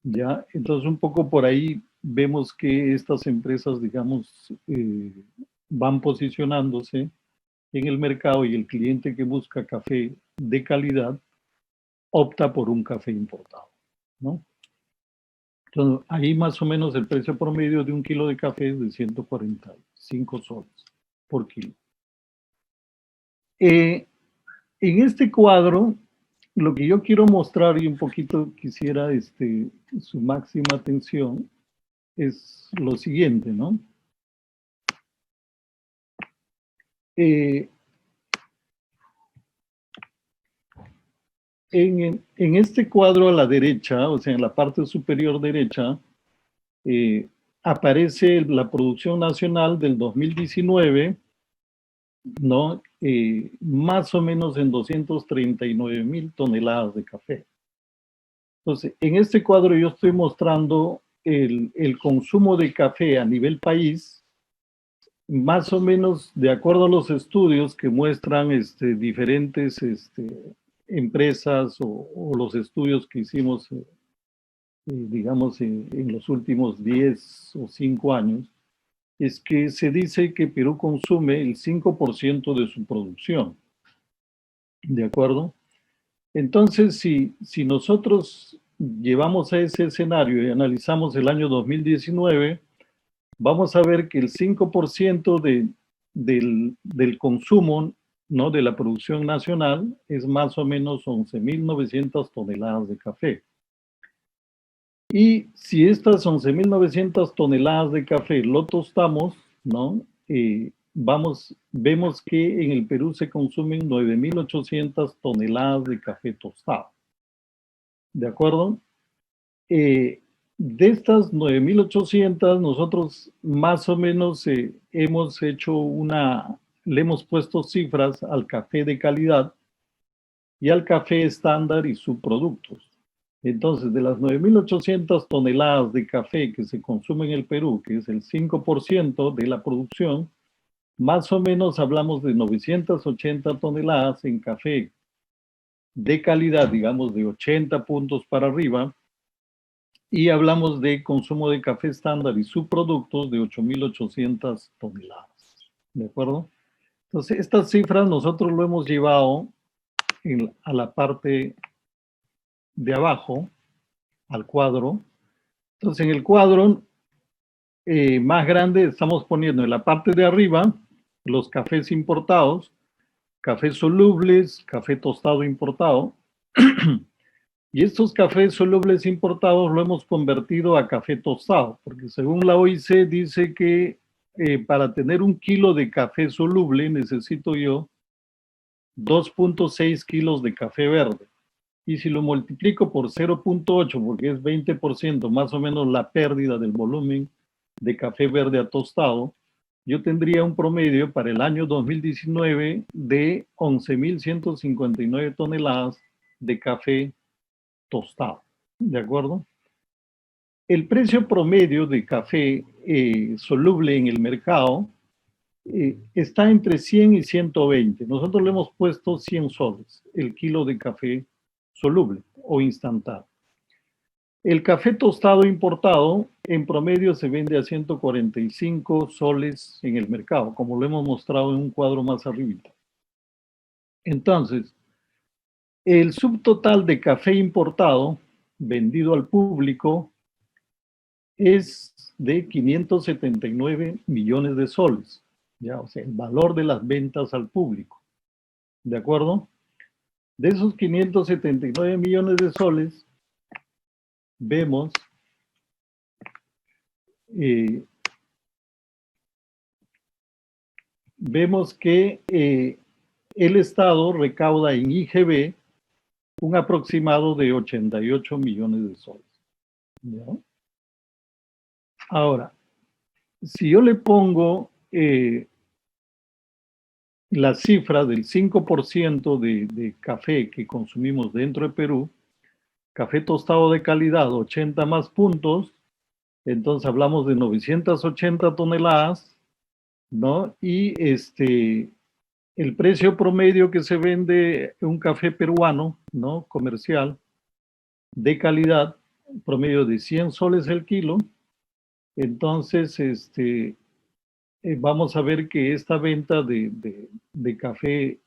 ¿ya? Entonces, un poco por ahí vemos que estas empresas, digamos, van posicionándose en el mercado y el cliente que busca café de calidad opta por un café importado, ¿no? Entonces, ahí más o menos el precio promedio de un kilo de café es de 145 soles por kilo. En este cuadro, lo que yo quiero mostrar y un poquito quisiera su máxima atención es lo siguiente, ¿no? En este cuadro a la derecha, o sea, en la parte superior derecha, aparece la producción nacional del 2019, ¿no? Más o menos en 239,000 toneladas de café. Entonces, en este cuadro yo estoy mostrando el consumo de café a nivel país, más o menos de acuerdo a los estudios que muestran diferentes empresas o los estudios que hicimos, digamos, en los últimos 10 o 5 años, es que se dice que Perú consume el 5% de su producción. ¿De acuerdo? Entonces, si nosotros llevamos a ese escenario y analizamos el año 2019, vamos a ver que el 5% del consumo, ¿no?, de la producción nacional es más o menos 11.900 toneladas de café. Y si estas 11.900 toneladas de café lo tostamos, ¿no?, vemos que en el Perú se consumen 9.800 toneladas de café tostado. ¿De acuerdo? De estas 9.800, nosotros más o menos hemos hecho le hemos puesto cifras al café de calidad y al café estándar y subproductos. Entonces, de las 9.800 toneladas de café que se consume en el Perú, que es el 5% de la producción, más o menos hablamos de 980 toneladas en café de calidad, digamos de 80 puntos para arriba, y hablamos de consumo de café estándar y subproductos de 8.800 toneladas. ¿De acuerdo? Entonces, estas cifras nosotros lo hemos llevado a la parte de abajo, al cuadro. Entonces, en el cuadro más grande estamos poniendo en la parte de arriba los cafés importados, cafés solubles, café tostado importado. Y estos cafés solubles importados lo hemos convertido a café tostado, porque según la OIC dice que para tener 1 kilo de café soluble necesito yo 2.6 kilos de café verde. Y si lo multiplico por 0.8, porque es 20% más o menos la pérdida del volumen de café verde a tostado, yo tendría un promedio para el año 2019 de 11.159 toneladas de café tostado. ¿De acuerdo? El precio promedio de café soluble en el mercado está entre 100 y 120. Nosotros le hemos puesto 100 soles el kilo de café soluble o instantáneo. El café tostado importado en promedio se vende a 145 soles en el mercado, como lo hemos mostrado en un cuadro más arriba. Entonces, el subtotal de café importado vendido al público es de 579 millones de soles, ¿ya? O sea, el valor de las ventas al público, ¿de acuerdo? De esos 579 millones de soles, vemos que el Estado recauda en IGB un aproximado de 88 millones de soles. ¿Ya? Ahora, si yo le pongo la cifra del 5% de café que consumimos dentro de Perú, café tostado de calidad, 80 más puntos, entonces hablamos de 980 toneladas, ¿no? Y el precio promedio que se vende un café peruano, ¿no?, comercial, de calidad, promedio de 100 soles el kilo. Entonces, vamos a ver que esta venta de café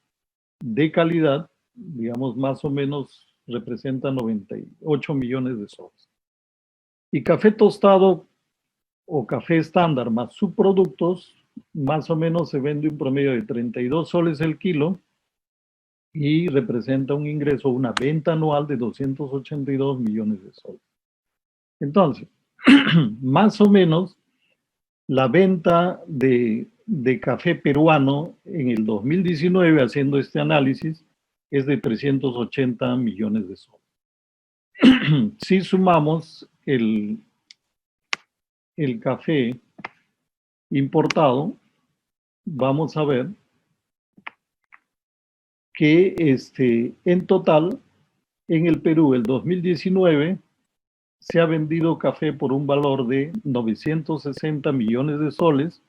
de calidad, digamos, más o menos representa 98 millones de soles. Y café tostado o café estándar más subproductos, más o menos se vende un promedio de 32 soles el kilo y representa un ingreso, una venta anual de 282 millones de soles. Entonces, más o menos, la venta de café peruano en el 2019, haciendo este análisis, es de 380 millones de soles. Si sumamos el café importado, vamos a ver que en total, en el Perú, el 2019, se ha vendido café por un valor de 960 millones de soles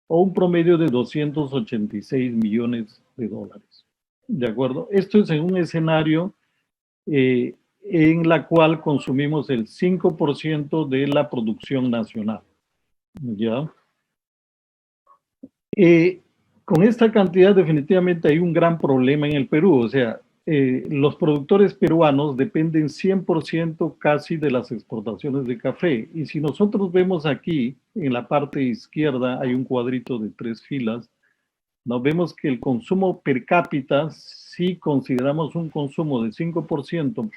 o un promedio de 286 millones de dólares. ¿De acuerdo? Esto es en un escenario en la cual consumimos el 5% de la producción nacional. ¿Ya? Con esta cantidad definitivamente hay un gran problema en el Perú. O sea, los productores peruanos dependen 100% casi de las exportaciones de café. Y si nosotros vemos aquí, en la parte izquierda hay un cuadrito de 3 filas, Nos vemos que el consumo per cápita, si consideramos un consumo de 5%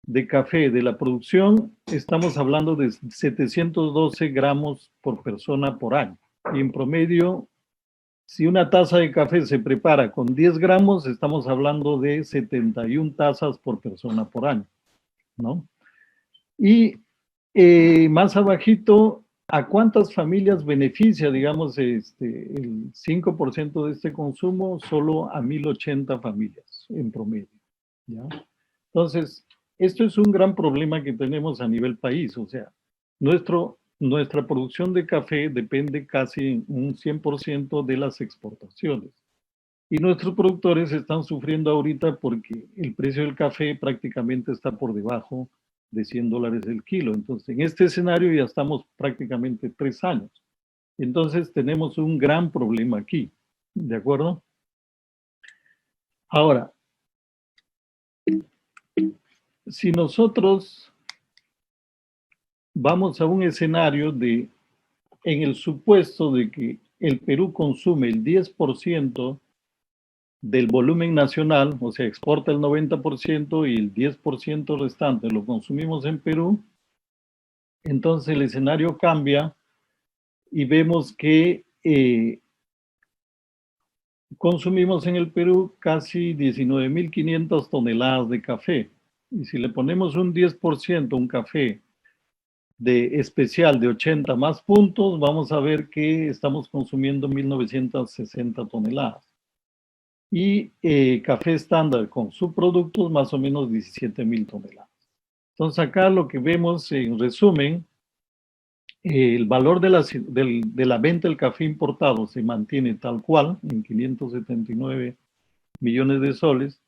de café de la producción, estamos hablando de 712 gramos por persona por año. Y en promedio, si una taza de café se prepara con 10 gramos, estamos hablando de 71 tazas por persona por año, ¿no? Y más abajito, ¿a cuántas familias beneficia, digamos, el 5% de este consumo? Solo a 1.080 familias en promedio, ¿ya? Entonces, esto es un gran problema que tenemos a nivel país, o sea, nuestra producción de café depende casi un 100% de las exportaciones. Y nuestros productores están sufriendo ahorita porque el precio del café prácticamente está por debajo de $100 el kilo. Entonces, en este escenario ya estamos prácticamente 3 años. Entonces, tenemos un gran problema aquí, ¿de acuerdo? Ahora, si nosotros vamos a un escenario en el supuesto de que el Perú consume el 10% del volumen nacional, o sea, exporta el 90% y el 10% restante lo consumimos en Perú, entonces el escenario cambia y vemos que consumimos en el Perú casi 19.500 toneladas de café. Y si le ponemos un 10%, un café de especial de 80 más puntos, vamos a ver que estamos consumiendo 1.960 toneladas. Y café estándar con subproductos más o menos 17.000 toneladas. Entonces acá lo que vemos en resumen, el valor de la venta del café importado se mantiene tal cual en 579 millones de soles.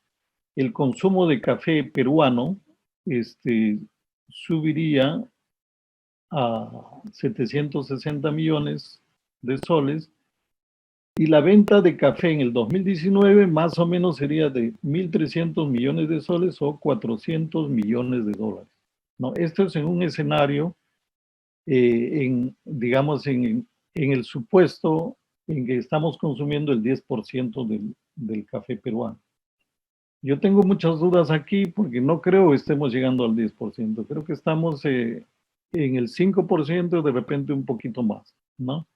El consumo de café peruano subiría a 760 millones de soles. Y la venta de café en el 2019 más o menos sería de 1.300 millones de soles o 400 millones de dólares, ¿no? Esto es en un escenario, digamos, en el supuesto en que estamos consumiendo el 10% del café peruano. Yo tengo muchas dudas aquí porque no creo que estemos llegando al 10%. Creo que estamos en el 5%, de repente un poquito más, ¿no?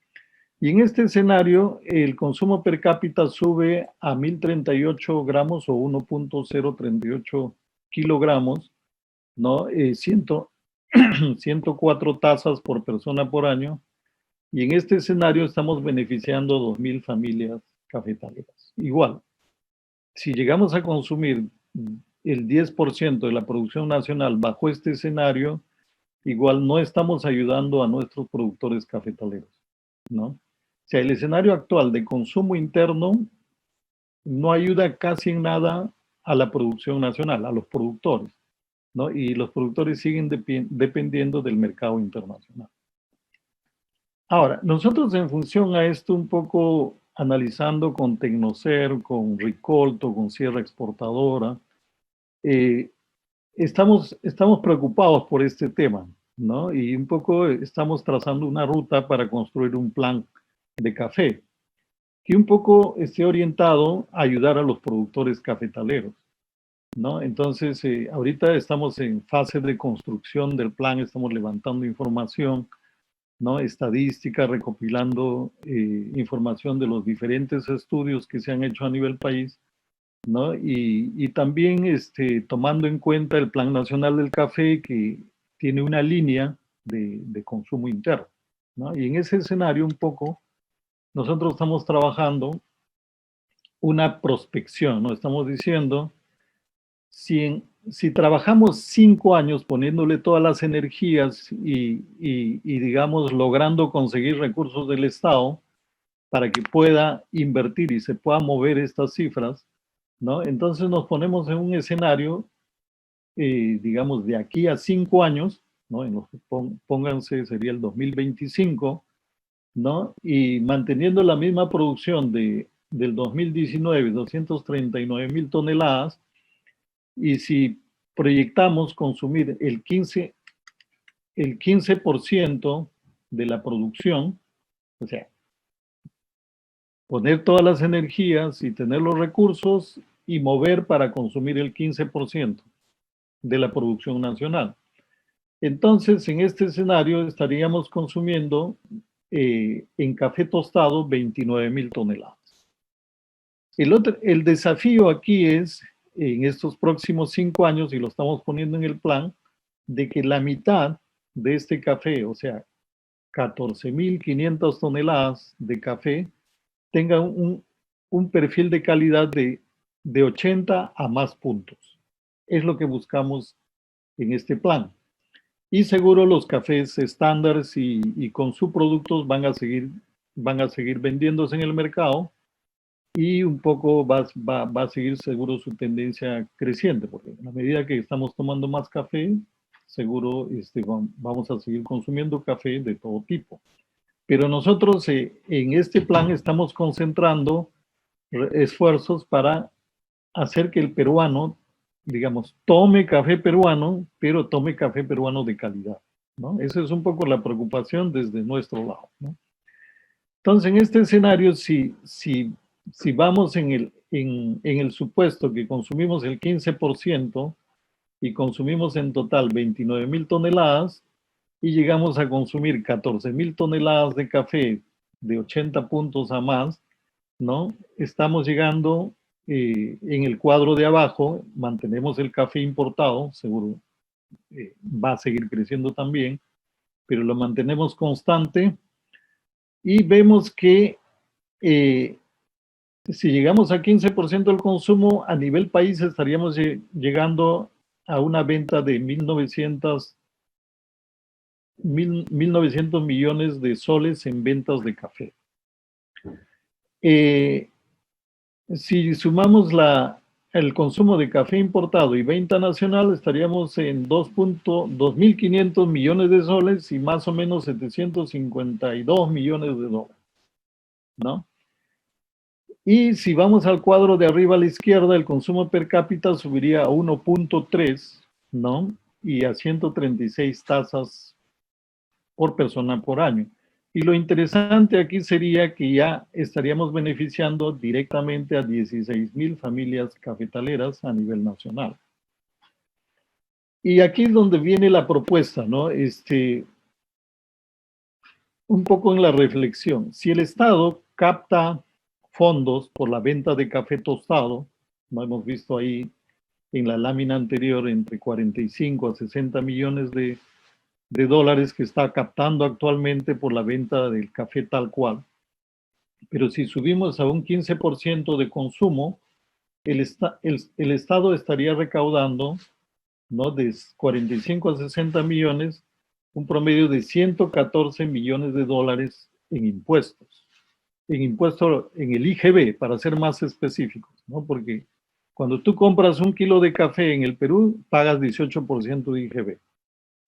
Y en este escenario, el consumo per cápita sube a 1.038 gramos o 1.038 kilogramos, ¿no? 104 tazas por persona por año. Y en este escenario estamos beneficiando 2.000 familias cafetaleras. Igual, si llegamos a consumir el 10% de la producción nacional bajo este escenario, igual no estamos ayudando a nuestros productores cafetaleros, ¿no? O sea, el escenario actual de consumo interno no ayuda casi en nada a la producción nacional, a los productores, ¿no? Y los productores siguen dependiendo del mercado internacional. Ahora, nosotros en función a esto un poco analizando con Tecnocer, con Ricolto, con Sierra Exportadora, estamos preocupados por este tema, ¿no? Y un poco estamos trazando una ruta para construir un plan de café, que un poco esté orientado a ayudar a los productores cafetaleros, ¿no? Entonces, ahorita estamos en fase de construcción del plan, estamos levantando información, ¿no? Estadística, recopilando información de los diferentes estudios que se han hecho a nivel país, ¿no? Y también tomando en cuenta el Plan Nacional del Café, que tiene una línea de consumo interno, ¿no? Y en ese escenario un poco nosotros estamos trabajando una prospección, ¿no? Estamos diciendo, si trabajamos 5 años poniéndole todas las energías y digamos, logrando conseguir recursos del Estado para que pueda invertir y se pueda mover estas cifras, ¿no? Entonces nos ponemos en un escenario, digamos, de aquí a 5 años, ¿no? En los que pónganse, sería el 2025, ¿no? Y manteniendo la misma producción del 2019, 239.000 toneladas, y si proyectamos consumir el 15% de la producción, o sea, poner todas las energías y tener los recursos y mover para consumir el 15% de la producción nacional. Entonces, en este escenario estaríamos consumiendo en café tostado 29.000 toneladas. El desafío aquí es, en estos próximos 5 años, y lo estamos poniendo en el plan, de que la mitad de este café, o sea, 14.500 toneladas de café, tenga un perfil de calidad de 80 a más puntos. Es lo que buscamos en este plan. Y seguro los cafés estándares y con sus productos van a seguir vendiéndose en el mercado, y un poco va a seguir seguro su tendencia creciente, porque a medida que estamos tomando más café, seguro vamos a seguir consumiendo café de todo tipo. Pero nosotros en este plan estamos concentrando esfuerzos para hacer que el peruano, digamos, tome café peruano, pero tome café peruano de calidad, ¿no? Esa es un poco la preocupación desde nuestro lado, ¿no? Entonces, en este escenario, si vamos en el supuesto que consumimos el 15% y consumimos en total 29.000 toneladas y llegamos a consumir 14.000 toneladas de café de 80 puntos a más, ¿no? Estamos llegando en el cuadro de abajo, mantenemos el café importado, seguro va a seguir creciendo también, pero lo mantenemos constante y vemos que si llegamos a 15% del consumo, a nivel país estaríamos llegando a una venta de 1.900 millones de soles en ventas de café. Si sumamos el consumo de café importado y venta nacional, estaríamos en 2.500 millones de soles y más o menos 752 millones de dólares, ¿no? Y si vamos al cuadro de arriba a la izquierda, el consumo per cápita subiría a 1.3, ¿no? Y a 136 tazas por persona por año. Y lo interesante aquí sería que ya estaríamos beneficiando directamente a 16.000 familias cafetaleras a nivel nacional. Y aquí es donde viene la propuesta, ¿no? Un poco en la reflexión. Si el Estado capta fondos por la venta de café tostado, lo hemos visto ahí en la lámina anterior, entre 45 a 60 millones de dólares que está captando actualmente por la venta del café tal cual. Pero si subimos a un 15% de consumo, el Estado estaría recaudando, ¿no?, de 45 a 60 millones, un promedio de 114 millones de dólares en impuestos. En el IGB, para ser más específicos, ¿no? Porque cuando tú compras 1 kilo de café en el Perú, pagas 18% de IGB.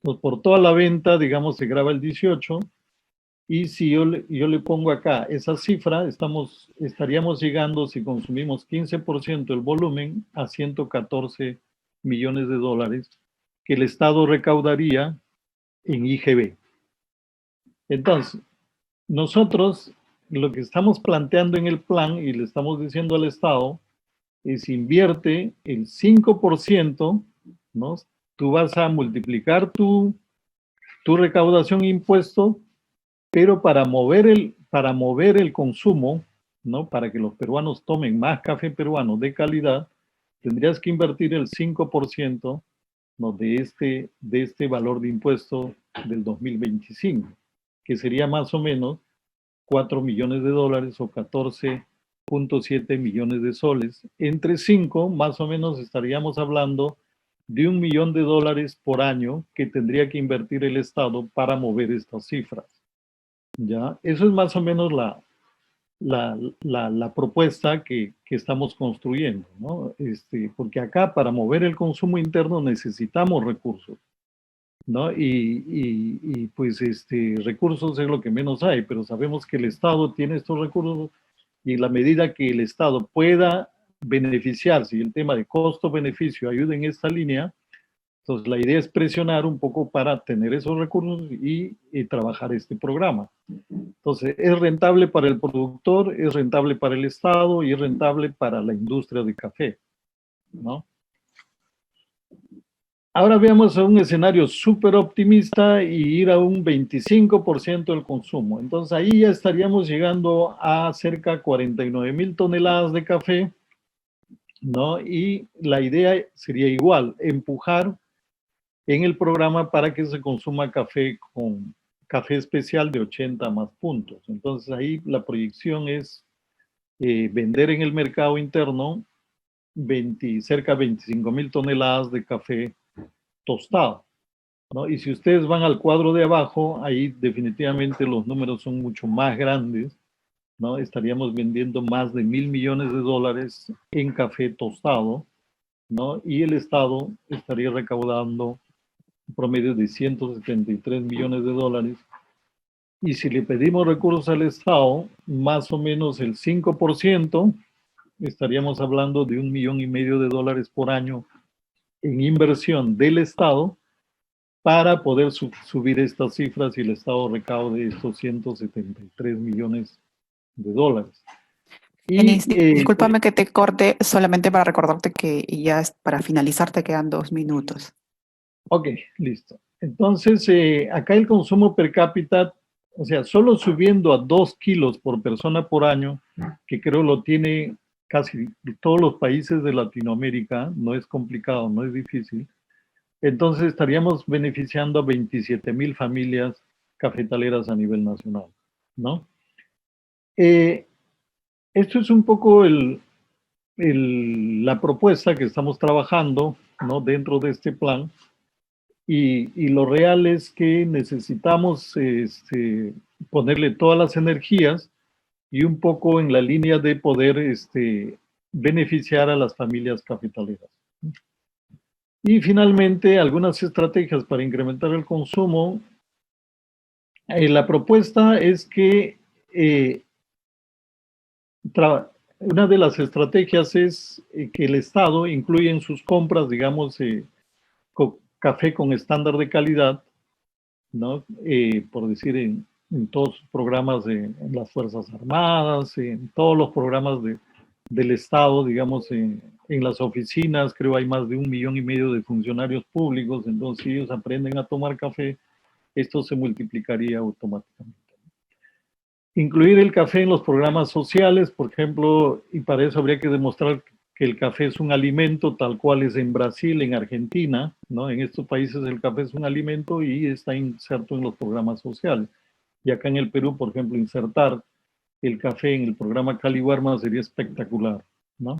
Entonces, por toda la venta, digamos, se graba el 18%, y si yo le pongo acá esa cifra, estaríamos llegando, si consumimos 15% del volumen, a 114 millones de dólares que el Estado recaudaría en IGB. Entonces, nosotros lo que estamos planteando en el plan y le estamos diciendo al Estado es: invierte el 5%, ¿no? Tú vas a multiplicar tu recaudación e impuesto, pero para mover el consumo, ¿no?, para que los peruanos tomen más café peruano de calidad, tendrías que invertir el 5%, ¿no?, de este valor de impuesto del 2025, que sería más o menos 4 millones de dólares o 14.7 millones de soles. Entre 5, más o menos estaríamos hablando de 1 millón de dólares por año que tendría que invertir el Estado para mover estas cifras. ¿Ya? Eso es más o menos la propuesta que estamos construyendo, ¿no? Porque acá, para mover el consumo interno, necesitamos recursos, ¿no? Y pues recursos es lo que menos hay, pero sabemos que el Estado tiene estos recursos, y en la medida que el Estado pueda beneficiarse y el tema de costo-beneficio ayude en esta línea, Entonces, la idea es presionar un poco para tener esos recursos y trabajar este programa. Entonces, es rentable para el productor, es rentable para el Estado y es rentable para la industria de café, ¿no? Ahora veamos a un escenario súper optimista y ir a un 25% del consumo. Entonces, ahí ya estaríamos llegando a cerca de 49,000 toneladas de café, ¿no? Y la idea sería igual, empujar en el programa para que se consuma café con café especial de 80 más puntos. Entonces ahí la proyección es vender en el mercado interno cerca de 25,000 toneladas de café tostado, ¿no? Y si ustedes van al cuadro de abajo, ahí definitivamente los números son mucho más grandes, ¿no? Estaríamos vendiendo más de $1,000 millones en café tostado, ¿no? Y el Estado estaría recaudando un promedio de $173 millones. Y si le pedimos recursos al Estado, más o menos el 5%, estaríamos hablando de $1,500,000 por año en inversión del Estado para poder subir estas cifras y el Estado recaude estos $173 millones. Denis, discúlpame que te corte, solamente para recordarte que ya para finalizar te quedan 2 minutos. Ok, listo. Entonces, acá el consumo per cápita, o sea, solo subiendo a 2 kilos por persona por año, que creo lo tiene casi todos los países de Latinoamérica, no es complicado, no es difícil, entonces estaríamos beneficiando a 27,000 familias cafetaleras a nivel nacional, ¿no? Esto es un poco la propuesta que estamos trabajando, ¿no? Dentro de este plan. Y lo real es que necesitamos ponerle todas las energías y un poco en la línea de poder beneficiar a las familias cafetaleras. Y finalmente, algunas estrategias para incrementar el consumo. La propuesta es que una de las estrategias es que el Estado incluya en sus compras, digamos, café con estándar de calidad, ¿no? Por decir, en todos los programas en las Fuerzas Armadas, en todos los programas del Estado, digamos, en las oficinas, creo hay más de 1,5 millones de funcionarios públicos, entonces si ellos aprenden a tomar café, esto se multiplicaría automáticamente. Incluir el café en los programas sociales, por ejemplo, y para eso habría que demostrar que el café es un alimento tal cual es en Brasil, en Argentina, ¿no? En estos países el café es un alimento y está inserto en los programas sociales. Y acá en el Perú, por ejemplo, insertar el café en el programa Cali Warma sería espectacular, ¿no?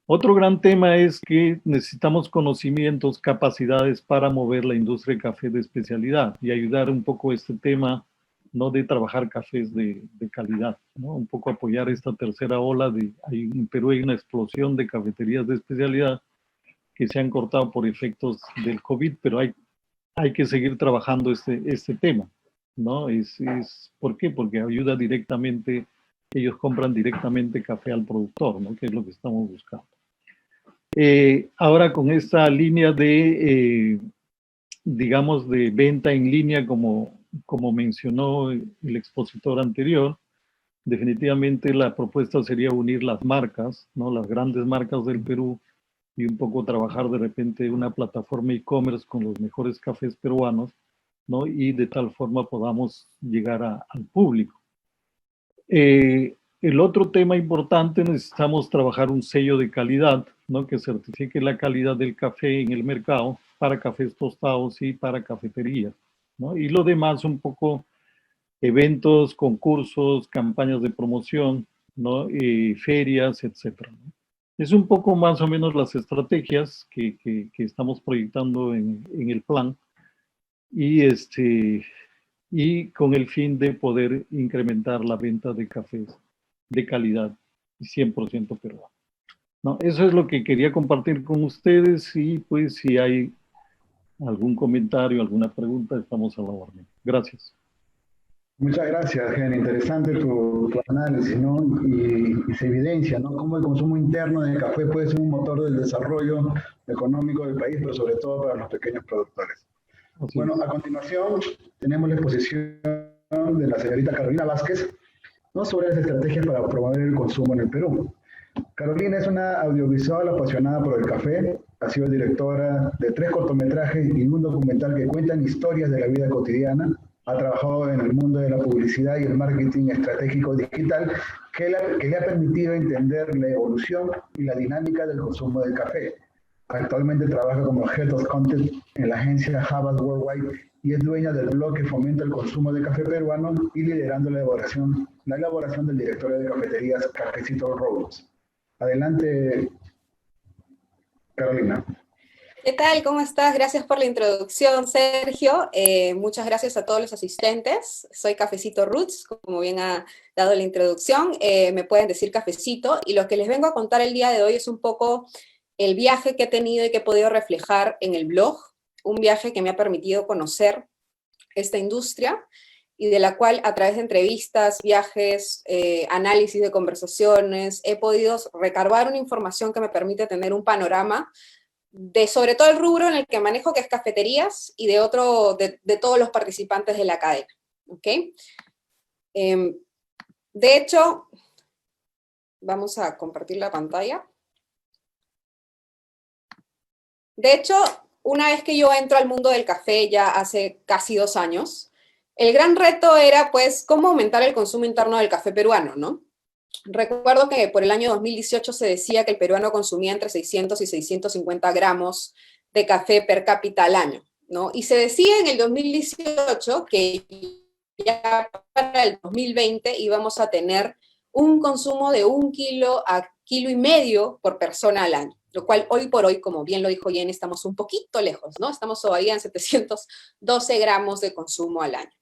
Otro gran tema es que necesitamos conocimientos, capacidades para mover la industria de café de especialidad y ayudar un poco este tema, ¿no? De trabajar cafés de calidad, ¿no? Un poco apoyar esta tercera ola en Perú hay una explosión de cafeterías de especialidad que se han cortado por efectos del COVID, pero hay que seguir trabajando este tema, ¿no? ¿Por qué? Porque ayuda directamente, ellos compran directamente café al productor, ¿no? Que es lo que estamos buscando. Ahora con esta línea digamos, de venta en línea, como mencionó el expositor anterior, definitivamente la propuesta sería unir las marcas, ¿no? Las grandes marcas del Perú y un poco trabajar de repente una plataforma e-commerce con los mejores cafés peruanos, ¿no? Y de tal forma podamos llegar al público. El otro tema importante, necesitamos trabajar un sello de calidad, ¿no? Que certifique la calidad del café en el mercado para cafés tostados y para cafeterías, ¿no? Y lo demás un poco eventos, concursos, campañas de promoción, ¿no? Ferias, etcétera, ¿no? Es un poco más o menos las estrategias que estamos proyectando en el plan y con el fin de poder incrementar la venta de cafés de calidad y 100% peruano. No, eso es lo que quería compartir con ustedes y pues si hay algún comentario, alguna pregunta, estamos a la orden. Gracias. Muchas gracias, Gen. Interesante tu análisis, ¿no? Y se evidencia, ¿no? Cómo el consumo interno de café puede ser un motor del desarrollo económico del país, pero sobre todo para los pequeños productores. Así Bueno, es. a continuación tenemos la exposición de la señorita Carolina Vázquez, ¿no? Sobre las estrategias para promover el consumo en el Perú. Carolina es una audiovisual apasionada por el café, ha sido directora de 3 cortometrajes y un documental que cuentan historias de la vida cotidiana. Ha trabajado en el mundo de la publicidad y el marketing estratégico digital que le ha permitido entender la evolución y la dinámica del consumo del café. Actualmente trabaja como Head of Content en la agencia Havas Worldwide y es dueña del blog que fomenta el consumo de café peruano y liderando la elaboración del directorio de cafeterías Cafecito Roads. Adelante, Carolina. ¿Qué tal? ¿Cómo estás? Gracias por la introducción, Sergio. Muchas gracias a todos los asistentes. Soy Cafecito Roots, como bien ha dado la introducción. Me pueden decir Cafecito. Y lo que les vengo a contar el día de hoy es un poco el viaje que he tenido y que he podido reflejar en el blog. Un viaje que me ha permitido conocer esta industria y de la cual a través de entrevistas, viajes, análisis de conversaciones, he podido recabar una información que me permite tener un panorama de sobre todo el rubro en el que manejo, que es cafeterías, y de todos los participantes de la cadena. ¿Okay? De hecho, vamos a compartir la pantalla. De hecho, una vez que yo entro al mundo del café ya hace casi 2 años, el gran reto era, pues, cómo aumentar el consumo interno del café peruano, ¿no? Recuerdo que por el año 2018 se decía que el peruano consumía entre 600 y 650 gramos de café per cápita al año, ¿no? Y se decía en el 2018 que ya para el 2020 íbamos a tener un consumo de 1 kilo a 1,5 kilos por persona al año, lo cual hoy por hoy, como bien lo dijo Jen, estamos un poquito lejos, ¿no? Estamos todavía en 712 gramos de consumo al año.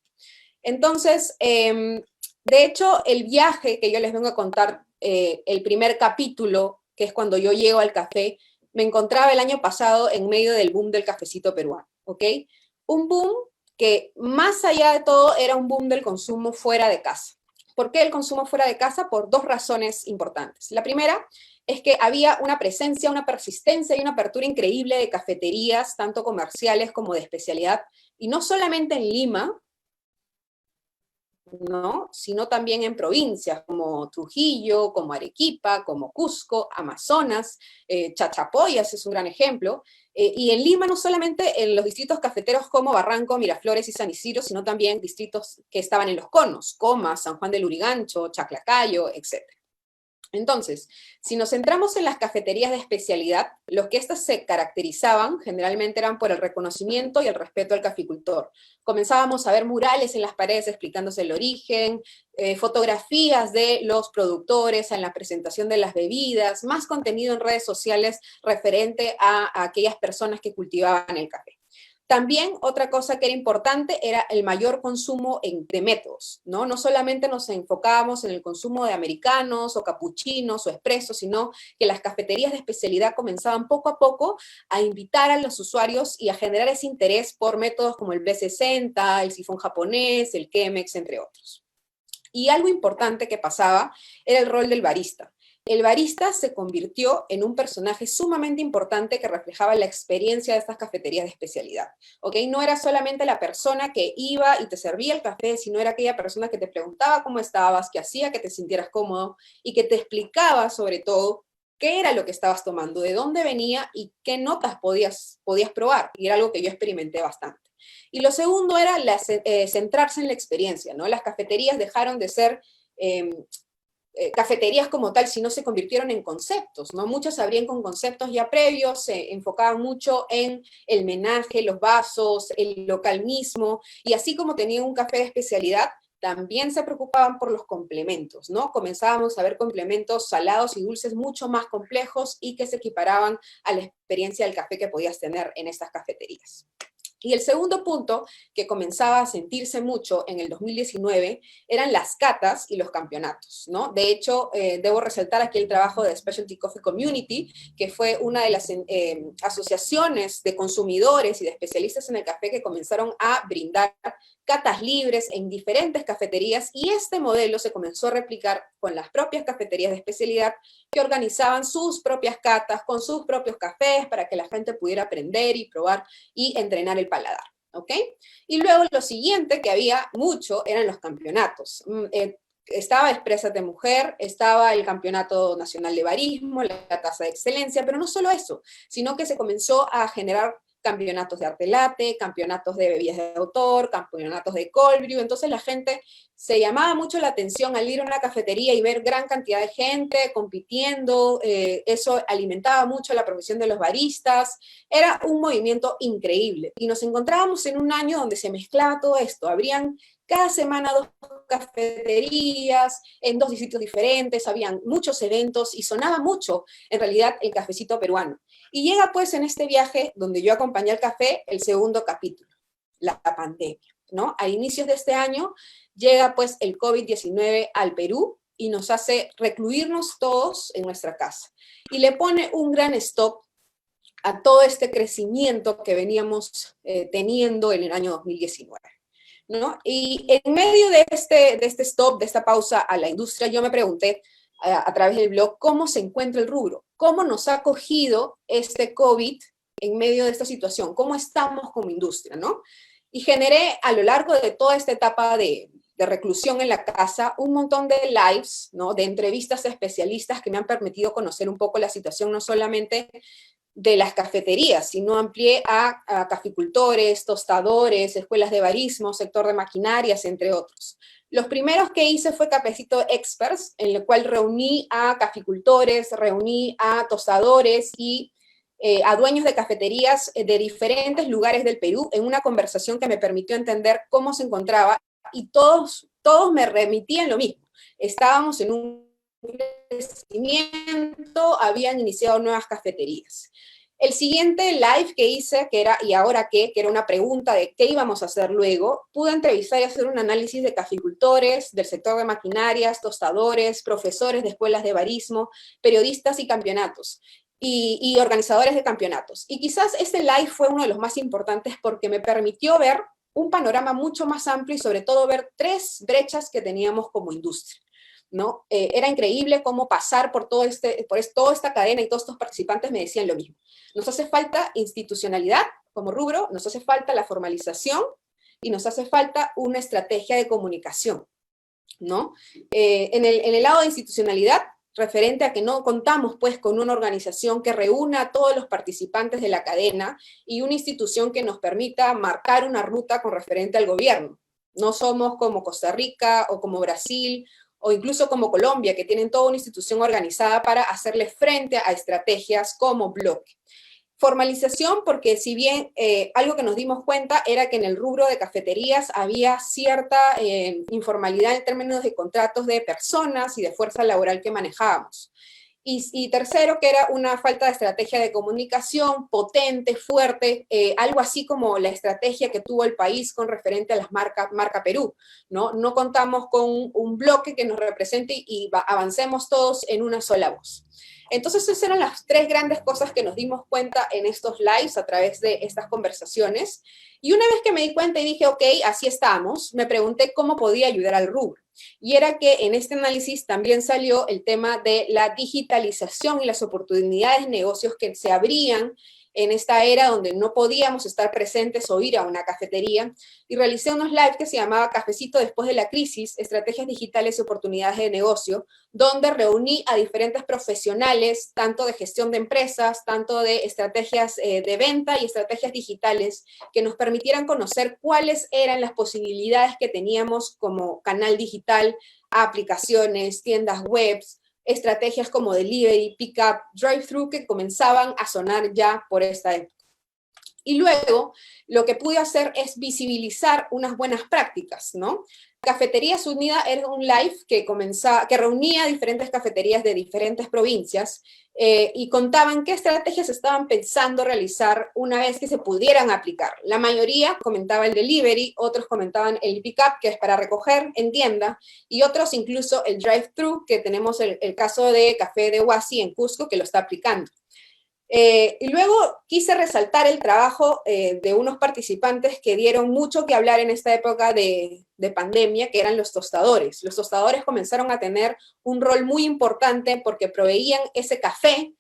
Entonces, de hecho, el viaje que yo les vengo a contar, el primer capítulo, que es cuando yo llego al café, me encontraba el año pasado en medio del boom del cafecito peruano, ¿ok? Un boom que más allá de todo era un boom del consumo fuera de casa. ¿Por qué el consumo fuera de casa? Por 2 razones importantes. La primera es que había una presencia, una persistencia y una apertura increíble de cafeterías, tanto comerciales como de especialidad, y no solamente en Lima, ¿no? Sino también en provincias como Trujillo, como Arequipa, como Cusco, Amazonas, Chachapoyas es un gran ejemplo, y en Lima no solamente en los distritos cafeteros como Barranco, Miraflores y San Isidro, sino también distritos que estaban en los conos, Comas, San Juan de Lurigancho, Chaclacayo, etc. Entonces, si nos centramos en las cafeterías de especialidad, los que éstas se caracterizaban generalmente eran por el reconocimiento y el respeto al caficultor. Comenzábamos a ver murales en las paredes explicándose el origen, fotografías de los productores en la presentación de las bebidas, más contenido en redes sociales referente a aquellas personas que cultivaban el café. También otra cosa que era importante era el mayor consumo de métodos, ¿no? No solamente nos enfocábamos en el consumo de americanos o capuchinos o expresos, sino que las cafeterías de especialidad comenzaban poco a poco a invitar a los usuarios y a generar ese interés por métodos como el B60, el sifón japonés, el Chemex, entre otros. Y algo importante que pasaba era el rol del barista. El barista se convirtió en un personaje sumamente importante que reflejaba la experiencia de estas cafeterías de especialidad, ¿ok? No era solamente la persona que iba y te servía el café, sino era aquella persona que te preguntaba cómo estabas, que hacía que te sintieras cómodo y que te explicaba sobre todo qué era lo que estabas tomando, de dónde venía y qué notas podías probar. Y era algo que yo experimenté bastante. Y lo segundo era centrarse en la experiencia, ¿no? Las cafeterías dejaron de ser cafeterías como tal, si no se convirtieron en conceptos, ¿no? Muchas se abrían con conceptos ya previos, se enfocaban mucho en el menaje, los vasos, el local mismo, y así como tenían un café de especialidad, también se preocupaban por los complementos, ¿no? Comenzábamos a ver complementos salados y dulces mucho más complejos y que se equiparaban a la experiencia del café que podías tener en estas cafeterías. Y el segundo punto, que comenzaba a sentirse mucho en el 2019, eran las catas y los campeonatos, ¿no? De hecho, debo resaltar aquí el trabajo de Specialty Coffee Community, que fue una de las asociaciones de consumidores y de especialistas en el café que comenzaron a brindar catas libres en diferentes cafeterías, y este modelo se comenzó a replicar con las propias cafeterías de especialidad que organizaban sus propias catas con sus propios cafés para que la gente pudiera aprender y probar y entrenar el paladar, ¿ok? Y luego lo siguiente que había mucho eran los campeonatos. Estaba Exprésate Mujer, estaba el Campeonato Nacional de Barismo, la Taza de Excelencia, pero no solo eso, sino que se comenzó a generar campeonatos de arte latte, campeonatos de bebidas de autor, campeonatos de cold brew. Entonces la gente se llamaba mucho la atención al ir a una cafetería y ver gran cantidad de gente compitiendo. Eso alimentaba mucho la profesión de los baristas. Era un movimiento increíble. Y nos encontrábamos en un año donde se mezclaba todo esto. Habrían cada semana 2 cafeterías en 2 distritos diferentes, habían muchos eventos y sonaba mucho, en realidad, el cafecito peruano. Y llega pues en este viaje, donde yo acompañé al café, el segundo capítulo, la pandemia, ¿no? A inicios de este año llega pues el COVID-19 al Perú y nos hace recluirnos todos en nuestra casa. Y le pone un gran stop a todo este crecimiento que veníamos teniendo en el año 2019. ¿No? Y en medio de este stop, de esta pausa a la industria, yo me pregunté a través del blog cómo se encuentra el rubro, cómo nos ha cogido este COVID en medio de esta situación, cómo estamos como industria, ¿no? Y generé a lo largo de toda esta etapa de reclusión en la casa un montón de lives, ¿no? De entrevistas a especialistas que me han permitido conocer un poco la situación, no solamente de las cafeterías, sino amplié a caficultores, tostadores, escuelas de barismo, sector de maquinarias, entre otros. Los primeros que hice fue Cafecito Experts, en el cual reuní a caficultores, reuní a tostadores y a dueños de cafeterías de diferentes lugares del Perú, en una conversación que me permitió entender cómo se encontraba, y todos me remitían lo mismo. Estábamos en un crecimiento, habían iniciado nuevas cafeterías. El siguiente live que hice, que era ¿y ahora qué?, que era una pregunta de qué íbamos a hacer luego, pude entrevistar y hacer un análisis de caficultores, del sector de maquinarias, tostadores, profesores de escuelas de barismo, periodistas y campeonatos, y organizadores de campeonatos. Y quizás este live fue uno de los más importantes porque me permitió ver un panorama mucho más amplio y sobre todo ver 3 brechas que teníamos como industria, ¿no? Era increíble cómo pasar por toda esta cadena, y todos estos participantes me decían lo mismo. Nos hace falta institucionalidad como rubro, nos hace falta la formalización y nos hace falta una estrategia de comunicación, ¿no? En el lado de institucionalidad, referente a que no contamos pues con una organización que reúna a todos los participantes de la cadena y una institución que nos permita marcar una ruta con referente al gobierno. No somos como Costa Rica o como Brasil o incluso como Colombia, que tienen toda una institución organizada para hacerle frente a estrategias como bloque. Formalización, porque si bien algo que nos dimos cuenta era que en el rubro de cafeterías había cierta informalidad en términos de contratos de personas y de fuerza laboral que manejábamos. Y tercero, que era una falta de estrategia de comunicación potente, fuerte, algo así como la estrategia que tuvo el país con referente a las marca Perú, ¿no? No contamos con un bloque que nos represente y avancemos todos en una sola voz. Entonces esas eran las 3 grandes cosas que nos dimos cuenta en estos lives a través de estas conversaciones. Y una vez que me di cuenta y dije, ok, así estamos, me pregunté cómo podía ayudar al rubro. Y era que en este análisis también salió el tema de la digitalización y las oportunidades de negocios que se abrían en esta era donde no podíamos estar presentes o ir a una cafetería, y realicé unos lives que se llamaba Cafecito después de la crisis, estrategias digitales y oportunidades de negocio, donde reuní a diferentes profesionales, tanto de gestión de empresas, tanto de estrategias de venta y estrategias digitales, que nos permitieran conocer cuáles eran las posibilidades que teníamos como canal digital, aplicaciones, tiendas webs, estrategias como delivery, pick-up, drive-thru, que comenzaban a sonar ya por esta época. Y luego, lo que pude hacer es visibilizar unas buenas prácticas, ¿no? Cafeterías Unidas era un live que reunía diferentes cafeterías de diferentes provincias y contaban qué estrategias estaban pensando realizar una vez que se pudieran aplicar. La mayoría comentaba el delivery, otros comentaban el pick-up, que es para recoger en tienda, y otros incluso el drive-thru, que tenemos el caso de Café de Huasi en Cusco, que lo está aplicando. Y luego quise resaltar el trabajo de unos participantes que dieron mucho que hablar en esta época de pandemia, que eran los tostadores. Los tostadores comenzaron a tener un rol muy importante porque proveían ese café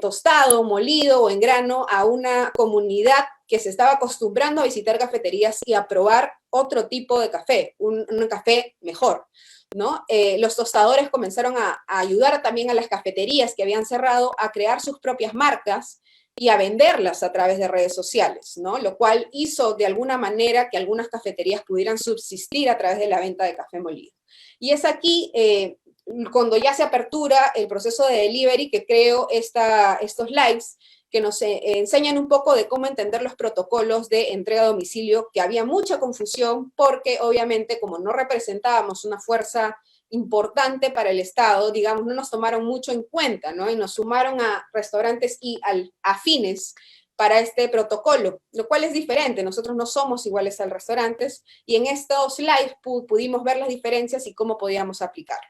tostado, molido o en grano a una comunidad que se estaba acostumbrando a visitar cafeterías y a probar otro tipo de café, un café mejor, ¿no? Los tostadores comenzaron a ayudar también a las cafeterías que habían cerrado a crear sus propias marcas y a venderlas a través de redes sociales, ¿no? Lo cual hizo de alguna manera que algunas cafeterías pudieran subsistir a través de la venta de café molido. Y es aquí cuando ya se apertura el proceso de delivery que creo estos lives que nos enseñan un poco de cómo entender los protocolos de entrega a domicilio, que había mucha confusión porque obviamente como no representábamos una fuerza importante para el Estado, digamos, no nos tomaron mucho en cuenta, ¿no? Y nos sumaron a restaurantes y afines para este protocolo, lo cual es diferente. Nosotros no somos iguales a los restaurantes y en estos lives pudimos ver las diferencias y cómo podíamos aplicar.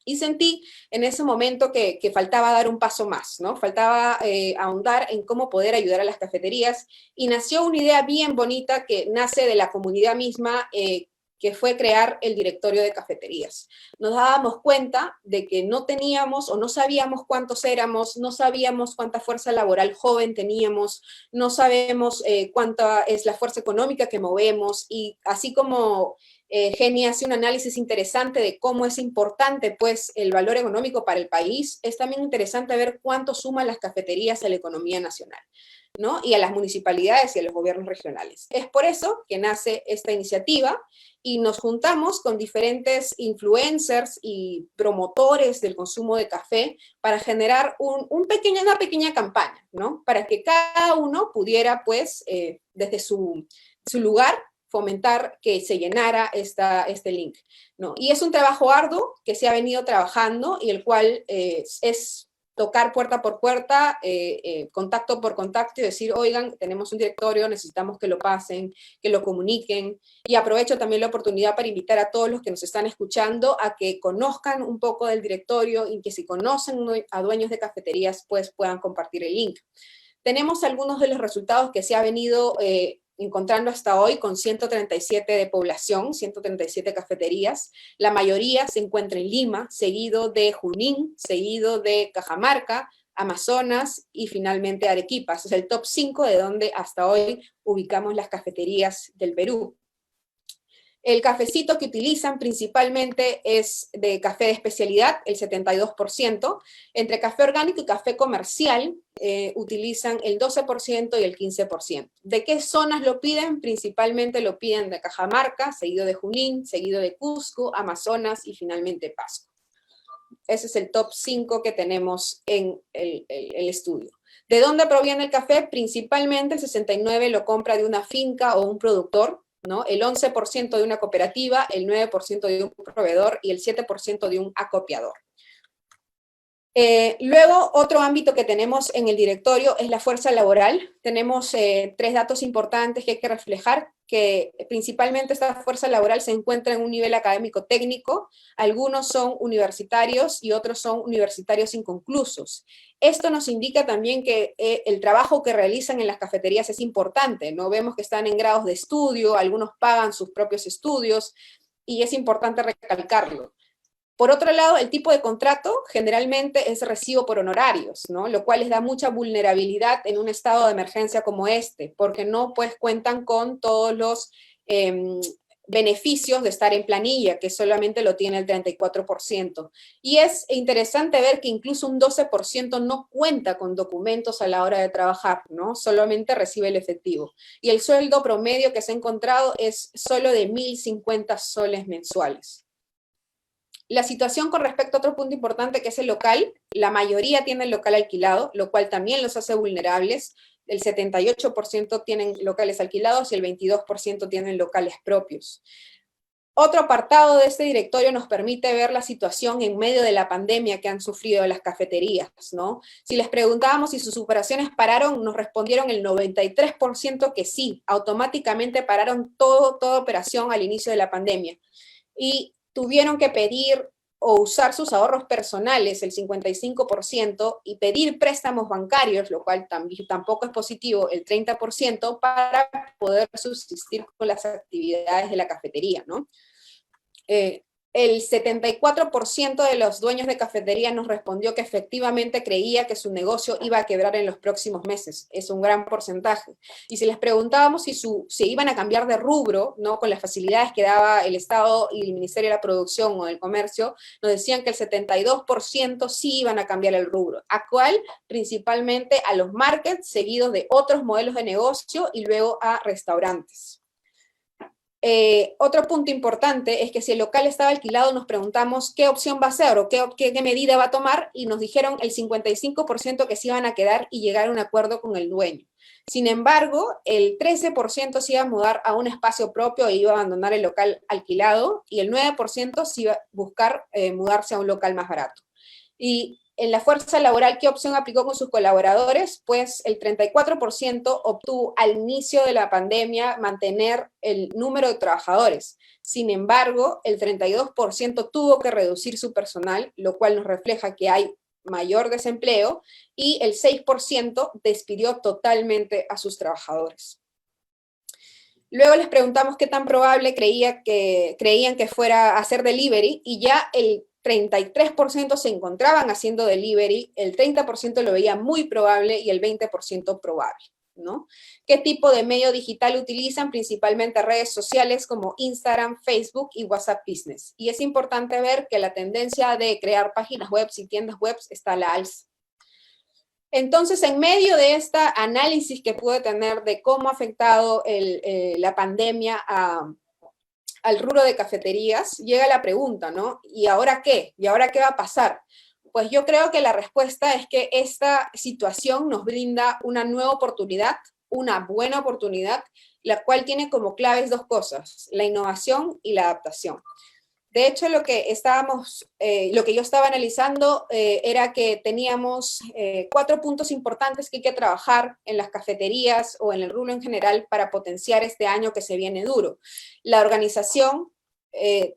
Y sentí en ese momento que faltaba dar un paso más, ¿no? Faltaba ahondar en cómo poder ayudar a las cafeterías y nació una idea bien bonita que nace de la comunidad misma, que fue crear el directorio de cafeterías. Nos dábamos cuenta de que no teníamos o no sabíamos cuántos éramos, no sabíamos cuánta fuerza laboral joven teníamos, no sabemos cuánta es la fuerza económica que movemos y así como Geni hace un análisis interesante de cómo es importante pues, el valor económico para el país, es también interesante ver cuánto suman las cafeterías a la economía nacional, ¿no? Y a las municipalidades y a los gobiernos regionales. Es por eso que nace esta iniciativa y nos juntamos con diferentes influencers y promotores del consumo de café para generar una pequeña campaña, ¿no? Para que cada uno pudiera, pues, desde su lugar, fomentar que se llenara este link, ¿no? Y es un trabajo arduo que se ha venido trabajando y el cual es tocar puerta por puerta, contacto por contacto y decir, oigan, tenemos un directorio, necesitamos que lo pasen, que lo comuniquen. Y aprovecho también la oportunidad para invitar a todos los que nos están escuchando a que conozcan un poco del directorio y que si conocen a dueños de cafeterías, pues puedan compartir el link. Tenemos algunos de los resultados que se ha venido encontrando hasta hoy con 137 de población, 137 cafeterías. La mayoría se encuentra en Lima, seguido de Junín, seguido de Cajamarca, Amazonas y finalmente Arequipa. Ese es el top 5 de donde hasta hoy ubicamos las cafeterías del Perú. El cafecito que utilizan principalmente es de café de especialidad, el 72%. Entre café orgánico y café comercial utilizan el 12% y el 15%. ¿De qué zonas lo piden? Principalmente lo piden de Cajamarca, seguido de Junín, seguido de Cusco, Amazonas y finalmente Pasco. Ese es el top 5 que tenemos en el estudio. ¿De dónde proviene el café? Principalmente el 69% lo compra de una finca o un productor, ¿no? El 11% de una cooperativa, el 9% de un proveedor y el 7% de un acopiador. Luego, otro ámbito que tenemos en el directorio es la fuerza laboral. Tenemos 3 datos importantes que hay que reflejar, que principalmente esta fuerza laboral se encuentra en un nivel académico técnico, algunos son universitarios y otros son universitarios inconclusos. Esto nos indica también que el trabajo que realizan en las cafeterías es importante, ¿no? Vemos que están en grados de estudio, algunos pagan sus propios estudios y es importante recalcarlo. Por otro lado, el tipo de contrato generalmente es recibo por honorarios, ¿no? Lo cual les da mucha vulnerabilidad en un estado de emergencia como este, porque no pues cuentan con todos los beneficios de estar en planilla, que solamente lo tiene el 34%. Y es interesante ver que incluso un 12% no cuenta con documentos a la hora de trabajar, ¿no? Solamente recibe el efectivo. Y el sueldo promedio que se ha encontrado es solo de 1.050 soles mensuales. La situación con respecto a otro punto importante que es el local, la mayoría tiene el local alquilado, lo cual también los hace vulnerables. El 78% tienen locales alquilados y el 22% tienen locales propios. Otro apartado de este directorio nos permite ver la situación en medio de la pandemia que han sufrido las cafeterías, ¿no? Si les preguntábamos si sus operaciones pararon, nos respondieron el 93% que sí, automáticamente pararon toda operación al inicio de la pandemia. Y tuvieron que pedir o usar sus ahorros personales, el 55%, y pedir préstamos bancarios, lo cual tampoco es positivo, el 30%, para poder subsistir con las actividades de la cafetería, ¿no? El 74% de los dueños de cafetería nos respondió que efectivamente creía que su negocio iba a quebrar en los próximos meses. Es un gran porcentaje. Y si les preguntábamos si iban a cambiar de rubro, ¿no? Con las facilidades que daba el Estado y el Ministerio de la Producción o del Comercio, nos decían que el 72% sí iban a cambiar el rubro. ¿A cuál? Principalmente a los markets, seguidos de otros modelos de negocio y luego a restaurantes. Otro punto importante es que si el local estaba alquilado, nos preguntamos qué opción va a ser o qué medida va a tomar, y nos dijeron el 55% que se iban a quedar y llegar a un acuerdo con el dueño. Sin embargo, el 13% se iba a mudar a un espacio propio e iba a abandonar el local alquilado, y el 9% se iba a buscar mudarse a un local más barato. Y en la fuerza laboral, ¿qué opción aplicó con sus colaboradores? Pues el 34% obtuvo al inicio de la pandemia mantener el número de trabajadores. Sin embargo, el 32% tuvo que reducir su personal, lo cual nos refleja que hay mayor desempleo, y el 6% despidió totalmente a sus trabajadores. Luego les preguntamos qué tan probable creían que fuera a hacer delivery, y ya el 33% se encontraban haciendo delivery, el 30% lo veía muy probable y el 20% probable, ¿no? ¿Qué tipo de medio digital utilizan? Principalmente redes sociales como Instagram, Facebook y WhatsApp Business. Y es importante ver que la tendencia de crear páginas web y tiendas web está a la alza. Entonces, en medio de este análisis que pude tener de cómo ha afectado la pandemia al rubro de cafeterías, llega la pregunta, ¿no? ¿Y ahora qué? ¿Y ahora qué va a pasar? Pues yo creo que la respuesta es que esta situación nos brinda una nueva oportunidad, una buena oportunidad, la cual tiene como claves dos cosas: la innovación y la adaptación. De hecho, lo que yo estaba analizando era que teníamos 4 puntos importantes que hay que trabajar en las cafeterías o en el rubro en general para potenciar este año que se viene duro. La organización,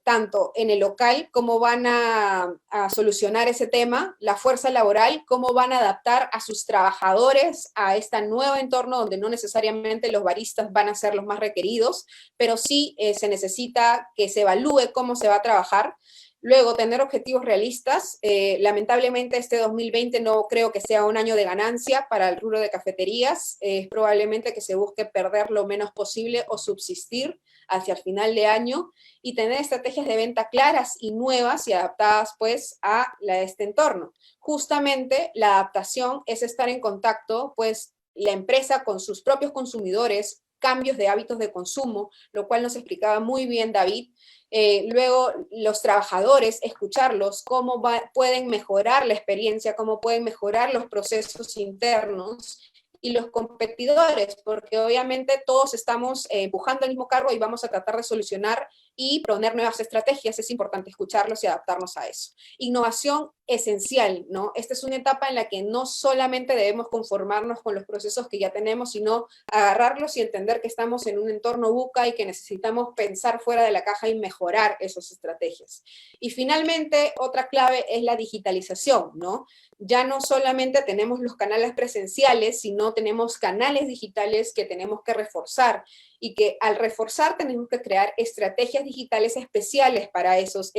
tanto en el local, cómo van a solucionar ese tema; la fuerza laboral, cómo van a adaptar a sus trabajadores a este nuevo entorno donde no necesariamente los baristas van a ser los más requeridos, pero sí se necesita que se evalúe cómo se va a trabajar. Luego, tener objetivos realistas. Lamentablemente, este 2020 no creo que sea un año de ganancia para el rubro de cafeterías. Es probablemente que se busque perder lo menos posible o subsistir hacia el final de año, y tener estrategias de venta claras y nuevas y adaptadas pues a este entorno. Justamente la adaptación es estar en contacto pues la empresa con sus propios consumidores, cambios de hábitos de consumo, lo cual nos explicaba muy bien David. Luego los trabajadores, escucharlos, cómo pueden mejorar la experiencia, cómo pueden mejorar los procesos internos, y los competidores, porque obviamente todos estamos empujando el mismo carro y vamos a tratar de solucionar y proponer nuevas estrategias. Es importante escucharlos y adaptarnos a eso. Innovación esencial, ¿no? Esta es una etapa en la que no solamente debemos conformarnos con los procesos que ya tenemos, sino agarrarlos y entender que estamos en un entorno VUCA y que necesitamos pensar fuera de la caja y mejorar esas estrategias. Y finalmente, otra clave es la digitalización, ¿no? Ya no solamente tenemos los canales presenciales, sino tenemos canales digitales que tenemos que reforzar, y que al reforzar tenemos que crear estrategias digitales especiales para esos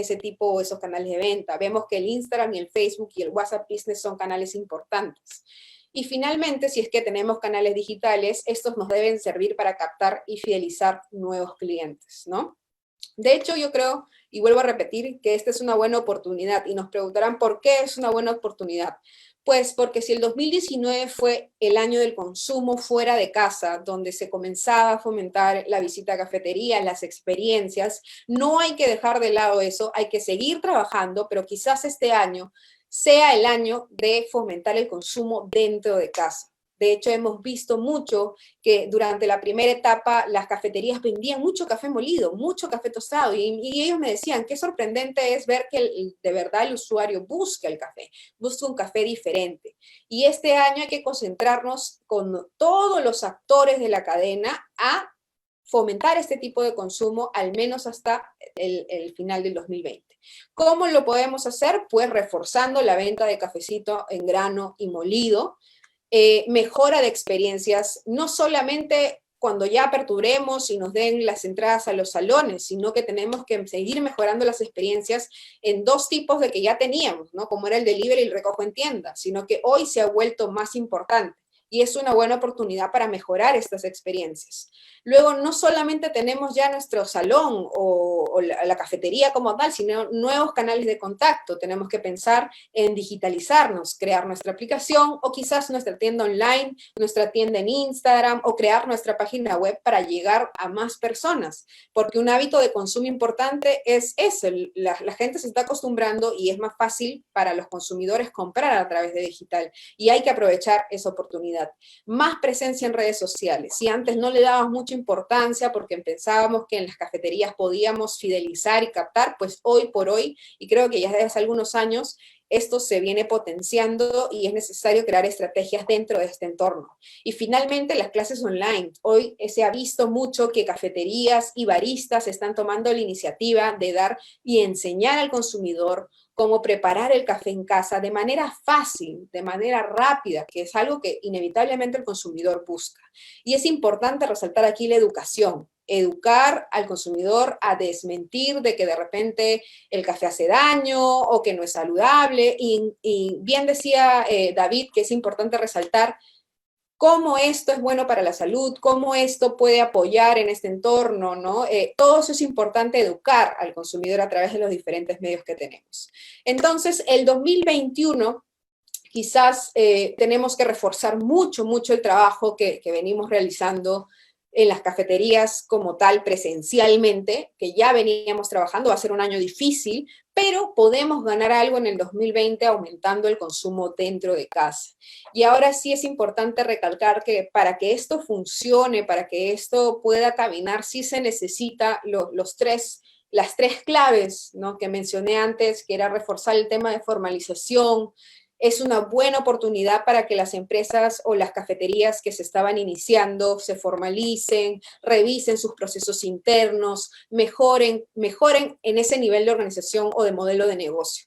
canales de venta. Vemos que el Instagram y el Facebook y el WhatsApp Business son canales importantes. Y finalmente, si es que tenemos canales digitales, estos nos deben servir para captar y fidelizar nuevos clientes, ¿no? De hecho, yo creo, y vuelvo a repetir, que esta es una buena oportunidad, y nos preguntarán por qué es una buena oportunidad. Pues porque si el 2019 fue el año del consumo fuera de casa, donde se comenzaba a fomentar la visita a cafeterías, las experiencias, no hay que dejar de lado eso, hay que seguir trabajando, pero quizás este año sea el año de fomentar el consumo dentro de casa. De hecho, hemos visto mucho que durante la primera etapa las cafeterías vendían mucho café molido, mucho café tostado, y ellos me decían, qué sorprendente es ver que de verdad el usuario busca el café, busca un café diferente. Y este año hay que concentrarnos con todos los actores de la cadena a fomentar este tipo de consumo, al menos hasta el final del 2020. ¿Cómo lo podemos hacer? Pues reforzando la venta de cafecito en grano y molido, mejora de experiencias, no solamente cuando ya aperturemos y nos den las entradas a los salones, sino que tenemos que seguir mejorando las experiencias en dos tipos de que ya teníamos, ¿no? Como era el delivery y el recojo en tienda, sino que hoy se ha vuelto más importante. Y es una buena oportunidad para mejorar estas experiencias. Luego, no solamente tenemos ya nuestro salón o la cafetería como tal, sino nuevos canales de contacto. Tenemos que pensar en digitalizarnos, crear nuestra aplicación o quizás nuestra tienda online, nuestra tienda en Instagram o crear nuestra página web para llegar a más personas. Porque un hábito de consumo importante es eso. La gente se está acostumbrando y es más fácil para los consumidores comprar a través de digital. Y hay que aprovechar esa oportunidad. Más presencia en redes sociales. Si antes no le dábamos mucha importancia porque pensábamos que en las cafeterías podíamos fidelizar y captar, pues hoy por hoy, y creo que ya desde hace algunos años, esto se viene potenciando y es necesario crear estrategias dentro de este entorno. Y finalmente, las clases online. Hoy se ha visto mucho que cafeterías y baristas están tomando la iniciativa de dar y enseñar al consumidor cómo preparar el café en casa de manera fácil, de manera rápida, que es algo que inevitablemente el consumidor busca. Y es importante resaltar aquí la educación. Educar al consumidor a desmentir de que de repente el café hace daño o que no es saludable. Y bien decía David que es importante resaltar cómo esto es bueno para la salud, cómo esto puede apoyar en este entorno, ¿no? Todo eso es importante educar al consumidor a través de los diferentes medios que tenemos. Entonces, el 2021 quizás tenemos que reforzar mucho el trabajo que venimos realizando en las cafeterías como tal presencialmente, que ya veníamos trabajando, va a ser un año difícil, pero podemos ganar algo en el 2020 aumentando el consumo dentro de casa. Y ahora sí es importante recalcar que para que esto funcione, para que esto pueda caminar, sí se necesita las tres claves, ¿no?, que mencioné antes, que era reforzar el tema de formalización. Es una buena oportunidad para que las empresas o las cafeterías que se estaban iniciando se formalicen, revisen sus procesos internos, mejoren en ese nivel de organización o de modelo de negocio.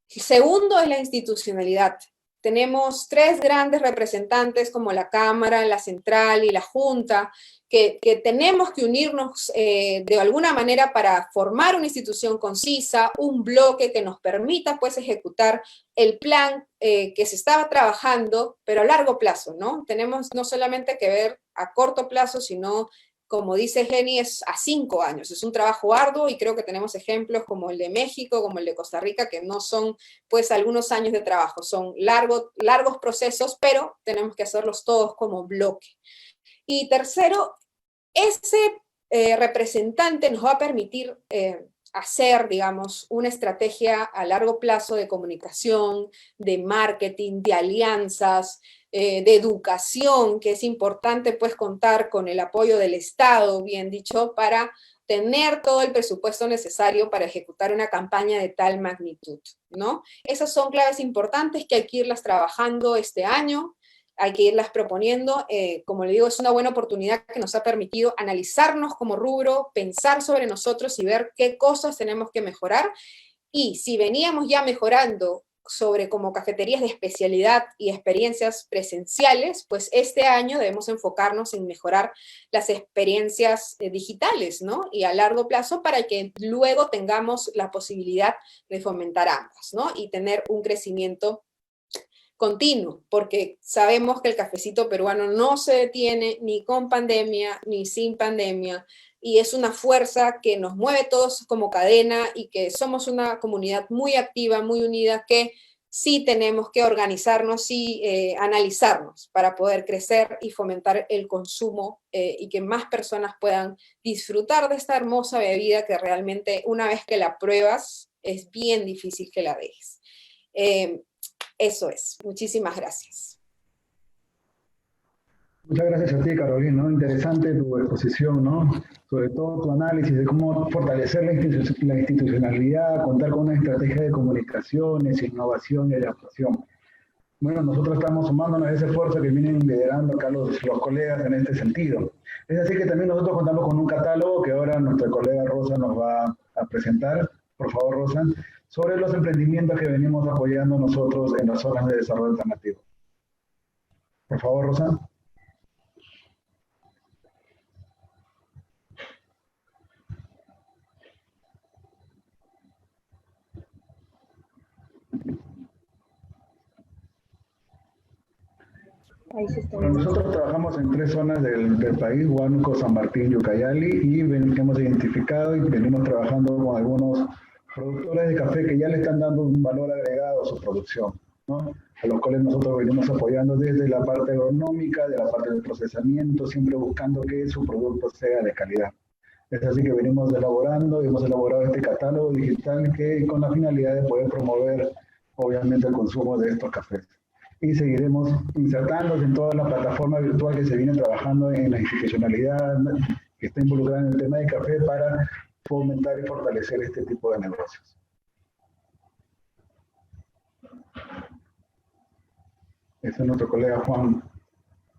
Segundo es la institucionalidad. Tenemos tres grandes representantes como la Cámara, la Central y la Junta, que tenemos que unirnos de alguna manera para formar una institución concisa, un bloque que nos permita pues ejecutar el plan que se estaba trabajando, pero a largo plazo, ¿no? Tenemos no solamente que ver a corto plazo, sino, como dice Jenny, es a 5 años. Es un trabajo arduo y creo que tenemos ejemplos como el de México, como el de Costa Rica, que no son pues algunos años de trabajo, son largos procesos, pero tenemos que hacerlos todos como bloque. Y tercero, ese representante nos va a permitir hacer, digamos, una estrategia a largo plazo de comunicación, de marketing, de alianzas, de educación, que es importante pues contar con el apoyo del Estado, bien dicho, para tener todo el presupuesto necesario para ejecutar una campaña de tal magnitud, ¿no? Esas son claves importantes que hay que irlas trabajando este año, hay que irlas proponiendo. Como le digo, es una buena oportunidad que nos ha permitido analizarnos como rubro, pensar sobre nosotros y ver qué cosas tenemos que mejorar. Y si veníamos ya mejorando sobre como cafeterías de especialidad y experiencias presenciales, pues este año debemos enfocarnos en mejorar las experiencias digitales, ¿no? Y a largo plazo para que luego tengamos la posibilidad de fomentar ambas, ¿no? Y tener un crecimiento continuo, porque sabemos que el cafecito peruano no se detiene ni con pandemia ni sin pandemia, y es una fuerza que nos mueve todos como cadena y que somos una comunidad muy activa, muy unida, que sí tenemos que organizarnos y analizarnos para poder crecer y fomentar el consumo y que más personas puedan disfrutar de esta hermosa bebida que realmente una vez que la pruebas es bien difícil que la dejes. Eso es. Muchísimas gracias. Muchas gracias a ti, Carolina, ¿no? Interesante tu exposición, ¿no? Sobre todo tu análisis de cómo fortalecer la institucionalidad, contar con una estrategia de comunicaciones, innovación y adaptación. Bueno, nosotros estamos sumándonos a ese esfuerzo que vienen liderando acá los colegas en este sentido. Es así que también nosotros contamos con un catálogo que ahora nuestra colega Rosa nos va a presentar. Por favor, Rosa, sobre los emprendimientos que venimos apoyando nosotros en las zonas de desarrollo alternativo. Por favor, Rosa. Ahí se está Bueno, viendo. nosotros trabajamos en 3 zonas del país, Huánuco, San Martín y Ucayali, y hemos identificado y venimos trabajando con algunos productores de café que ya le están dando un valor agregado a su producción, ¿no? A los cuales nosotros venimos apoyando desde la parte agronómica, de la parte del procesamiento, siempre buscando que su producto sea de calidad. Es así que venimos elaborando, hemos elaborado este catálogo digital que con la finalidad de poder promover, obviamente, el consumo de estos cafés. Y seguiremos insertándonos en toda la plataforma virtual que se viene trabajando en la institucionalidad que está involucrada en el tema de café para fomentar y fortalecer este tipo de negocios. Ese es nuestro colega Juan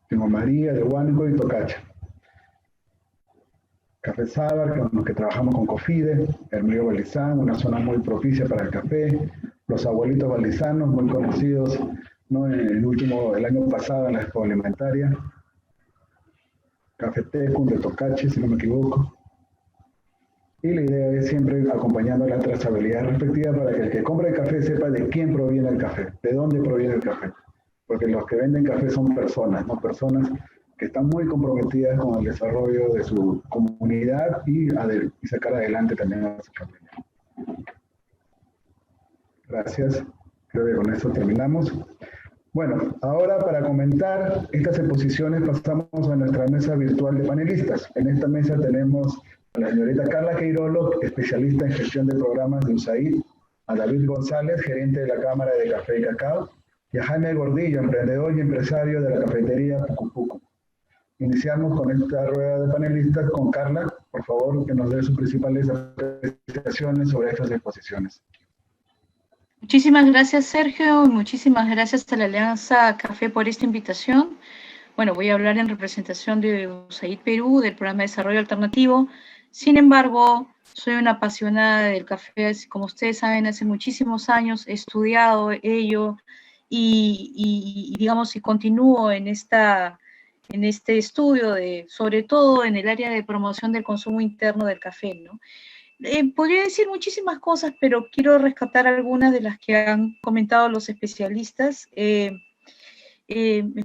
Timo María de Huánuco y Tocacha. Café Sábar, con los que trabajamos con Cofide, Hermilio Valdizán, una zona muy propicia para el café, los abuelitos valdizanos, muy conocidos, ¿no? El año pasado en la Expo Alimentaria, Café Tecum de Tocache, si no me equivoco. Y la idea es siempre acompañando la trazabilidad respectiva para que el que compre el café sepa de quién proviene el café, de dónde proviene el café. Porque los que venden café son personas, ¿no? Personas que están muy comprometidas con el desarrollo de su comunidad y sacar adelante también a su familia. Gracias. Creo que con eso terminamos. Bueno, ahora para comentar estas exposiciones pasamos a nuestra mesa virtual de panelistas. En esta mesa tenemos a la señorita Carla Queirolo, especialista en gestión de programas de USAID, a David González, gerente de la Cámara de Café y Cacao, y a Jaime Gordillo, emprendedor y empresario de la cafetería Pucu Pucu. Iniciamos con esta rueda de panelistas con Carla. Por favor, que nos dé sus principales apreciaciones sobre estas exposiciones. Muchísimas gracias, Sergio, y muchísimas gracias a la Alianza Café por esta invitación. Bueno, voy a hablar en representación de USAID Perú, del Programa de Desarrollo Alternativo. Sin embargo, soy una apasionada del café, como ustedes saben, hace muchísimos años he estudiado ello digamos, y continúo en este estudio, sobre todo en el área de promoción del consumo interno del café, ¿no? Podría decir muchísimas cosas, pero quiero rescatar algunas de las que han comentado los especialistas. Me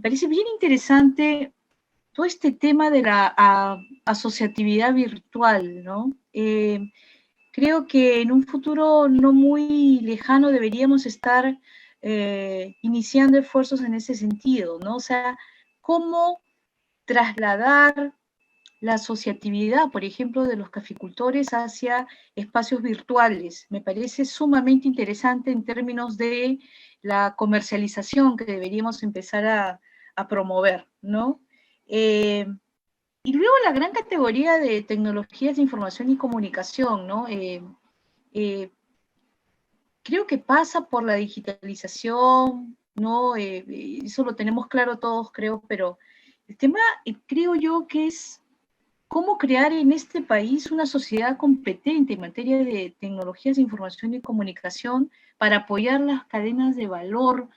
parece bien interesante todo este tema de la asociatividad virtual, ¿no? Creo que en un futuro no muy lejano deberíamos estar iniciando esfuerzos en ese sentido, ¿no? O sea, cómo trasladar la asociatividad, por ejemplo, de los caficultores hacia espacios virtuales. Me parece sumamente interesante en términos de la comercialización que deberíamos empezar a promover, ¿no? Y luego la gran categoría de tecnologías de información y comunicación, ¿no? Creo que pasa por la digitalización, ¿no? Eso lo tenemos claro todos, creo, pero el tema, creo yo, que es cómo crear en este país una sociedad competente en materia de tecnologías de información y comunicación para apoyar las cadenas de valor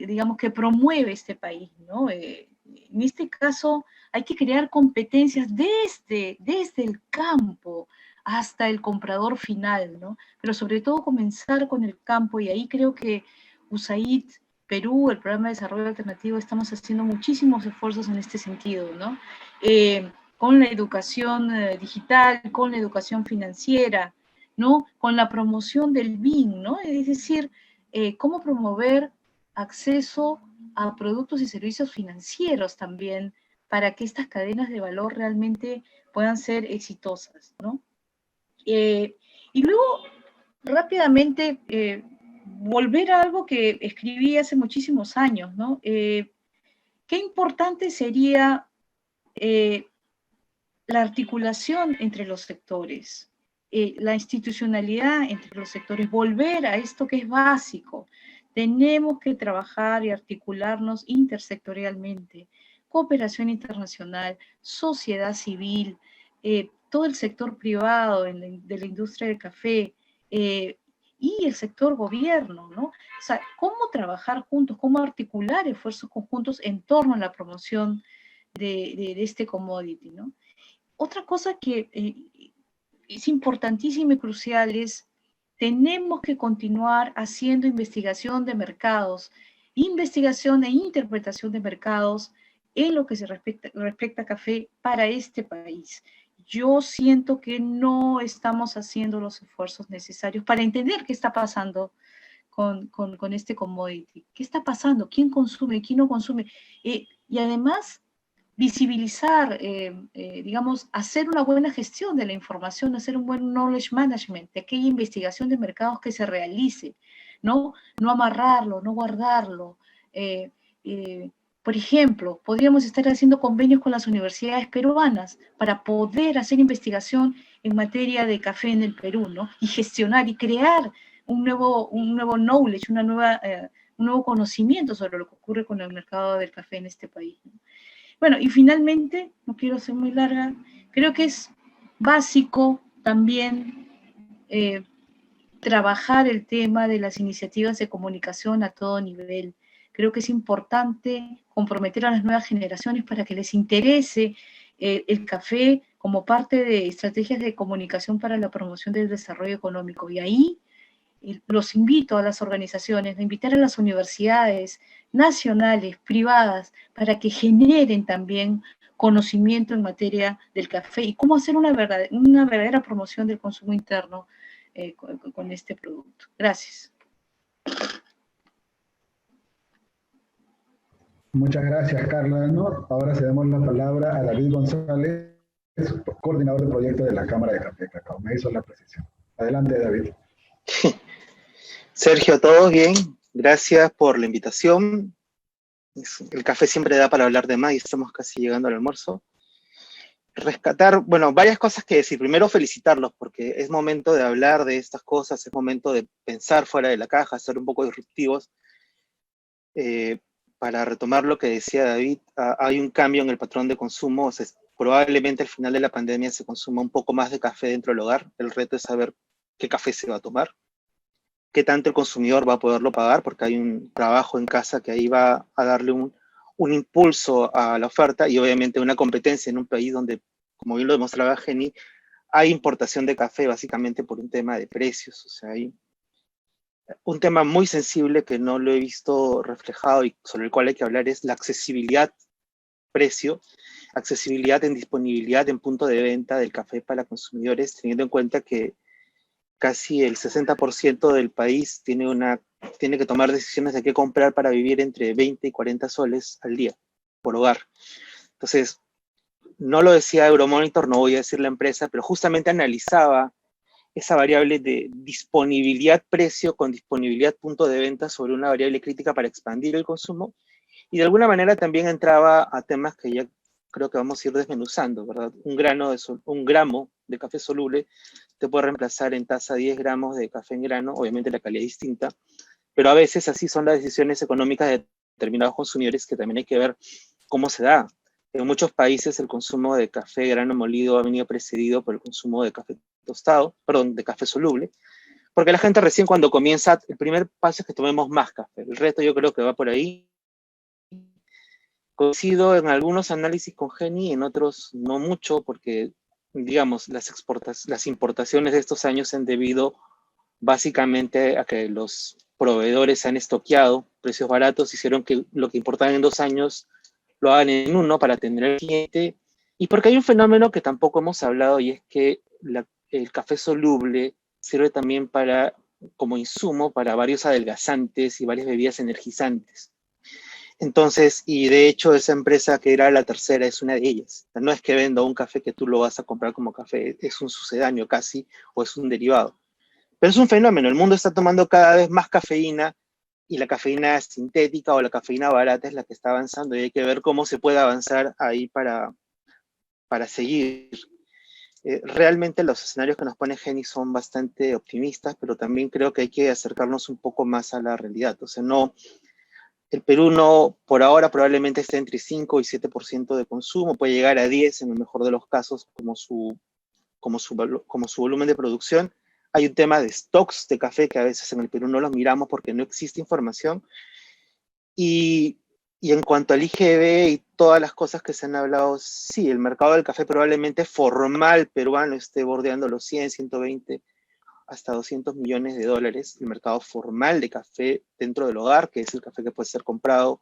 digamos, que promueve este país, ¿no? En este caso hay que crear competencias desde el campo hasta el comprador final, ¿no? Pero sobre todo comenzar con el campo, y ahí creo que USAID Perú, el Programa de Desarrollo Alternativo, estamos haciendo muchísimos esfuerzos en este sentido, ¿no? Con la educación digital, con la educación financiera, ¿no? Con la promoción del BIN, ¿no? Es decir, cómo promover acceso a productos y servicios financieros también para que estas cadenas de valor realmente puedan ser exitosas, ¿no? Y luego, rápidamente, volver a algo que escribí hace muchísimos años, ¿no? Qué importante sería la articulación entre los sectores, la institucionalidad entre los sectores, volver a esto que es básico. Tenemos que trabajar y articularnos intersectorialmente, cooperación internacional, sociedad civil, todo el sector privado de la industria del café, y el sector gobierno, ¿no? O sea, cómo trabajar juntos, cómo articular esfuerzos conjuntos en torno a la promoción de este commodity, ¿no? Otra cosa que es importantísima y crucial es, tenemos que continuar haciendo investigación de mercados, investigación e interpretación de mercados en lo que se respecta a café para este país. Yo siento que no estamos haciendo los esfuerzos necesarios para entender qué está pasando con este commodity. ¿Qué está pasando? ¿Quién consume? ¿Quién no consume? Y además, visibilizar, digamos, hacer una buena gestión de la información, hacer un buen knowledge management de aquella investigación de mercados que se realice, ¿no? No amarrarlo, no guardarlo. Por ejemplo, podríamos estar haciendo convenios con las universidades peruanas para poder hacer investigación en materia de café en el Perú, ¿no? Y gestionar y crear un nuevo knowledge, un nuevo conocimiento sobre lo que ocurre con el mercado del café en este país, ¿no? Bueno, y finalmente, no quiero ser muy larga, creo que es básico también trabajar el tema de las iniciativas de comunicación a todo nivel. Creo que es importante comprometer a las nuevas generaciones para que les interese el café como parte de estrategias de comunicación para la promoción del desarrollo económico. Y ahí los invito a las organizaciones, a invitar a las universidades nacionales, privadas, para que generen también conocimiento en materia del café y cómo hacer una verdadera promoción del consumo interno con este producto. Gracias. Muchas gracias, Carla. ¿No? Ahora cedemos la palabra a David González, coordinador de proyecto de la Cámara de Café y Cacao. Me hizo la precisión. Adelante, David. Sergio, ¿todo bien? Gracias por la invitación. El café siempre da para hablar de más y estamos casi llegando al almuerzo. Rescatar, bueno, varias cosas que decir. Primero, felicitarlos porque es momento de hablar de estas cosas, es momento de pensar fuera de la caja, ser un poco disruptivos. Para retomar lo que decía David, hay un cambio en el patrón de consumo. O sea, probablemente al final de la pandemia se consuma un poco más de café dentro del hogar. El reto es saber qué café se va a tomar, qué tanto el consumidor va a poderlo pagar, porque hay un trabajo en casa que ahí va a darle un impulso a la oferta y obviamente una competencia en un país donde, como bien lo demostraba Jenny, hay importación de café básicamente por un tema de precios. O sea, hay un tema muy sensible que no lo he visto reflejado y sobre el cual hay que hablar es la accesibilidad precio, accesibilidad en disponibilidad en punto de venta del café para consumidores, teniendo en cuenta que casi el 60% del país tiene que tomar decisiones de qué comprar para vivir entre 20 y 40 soles al día por hogar. Entonces, no lo decía Euromonitor, no voy a decir la empresa, pero justamente analizaba esa variable de disponibilidad precio con disponibilidad punto de venta sobre una variable crítica para expandir el consumo, y de alguna manera también entraba a temas que ya creo que vamos a ir desmenuzando, ¿verdad? Un gramo de café soluble te puede reemplazar en taza 10 gramos de café en grano, obviamente la calidad es distinta, pero a veces así son las decisiones económicas de determinados consumidores que también hay que ver cómo se da. En muchos países el consumo de café grano molido ha venido precedido por el consumo de café tostado, perdón, de café soluble, porque la gente recién cuando comienza, el primer paso es que tomemos más café. El resto yo creo que va por ahí. Coincido en algunos análisis con Jenny, en otros no mucho, porque, digamos, las importaciones de estos años se han debido básicamente a que los proveedores han estoqueado precios baratos, hicieron que lo que importaban en 2 años lo hagan en 1 para atender al cliente, y porque hay un fenómeno que tampoco hemos hablado, y es que el café soluble sirve también como insumo para varios adelgazantes y varias bebidas energizantes. Entonces, y de hecho esa empresa que era la tercera es una de ellas. O sea, no es que venda un café que tú lo vas a comprar como café, es un sucedáneo casi, o es un derivado. Pero es un fenómeno, el mundo está tomando cada vez más cafeína, y la cafeína sintética o la cafeína barata es la que está avanzando, y hay que ver cómo se puede avanzar ahí para seguir. Realmente los escenarios que nos pone Geni son bastante optimistas, pero también creo que hay que acercarnos un poco más a la realidad. O sea, no, el Perú no, por ahora probablemente esté entre 5 y 7% de consumo, puede llegar a 10 en el mejor de los casos como su volumen de producción. Hay un tema de stocks de café que a veces en el Perú no los miramos porque no existe información. Y en cuanto al IGB y todas las cosas que se han hablado, sí, el mercado del café probablemente formal peruano esté bordeando los 100, 120, hasta 200 millones de dólares. El mercado formal de café dentro del hogar, que es el café que puede ser comprado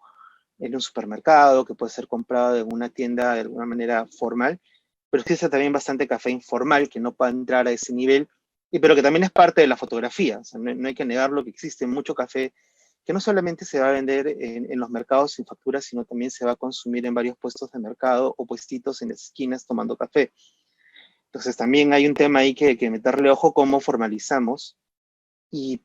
en un supermercado, que puede ser comprado en una tienda de alguna manera formal, pero existe también bastante café informal que no puede entrar a ese nivel, pero que también es parte de la fotografía. O sea, no hay que negarlo, que existe mucho café que no solamente se va a vender en los mercados sin factura, sino también se va a consumir en varios puestos de mercado o puestitos en las esquinas tomando café. Entonces también hay un tema ahí que meterle ojo cómo formalizamos. Y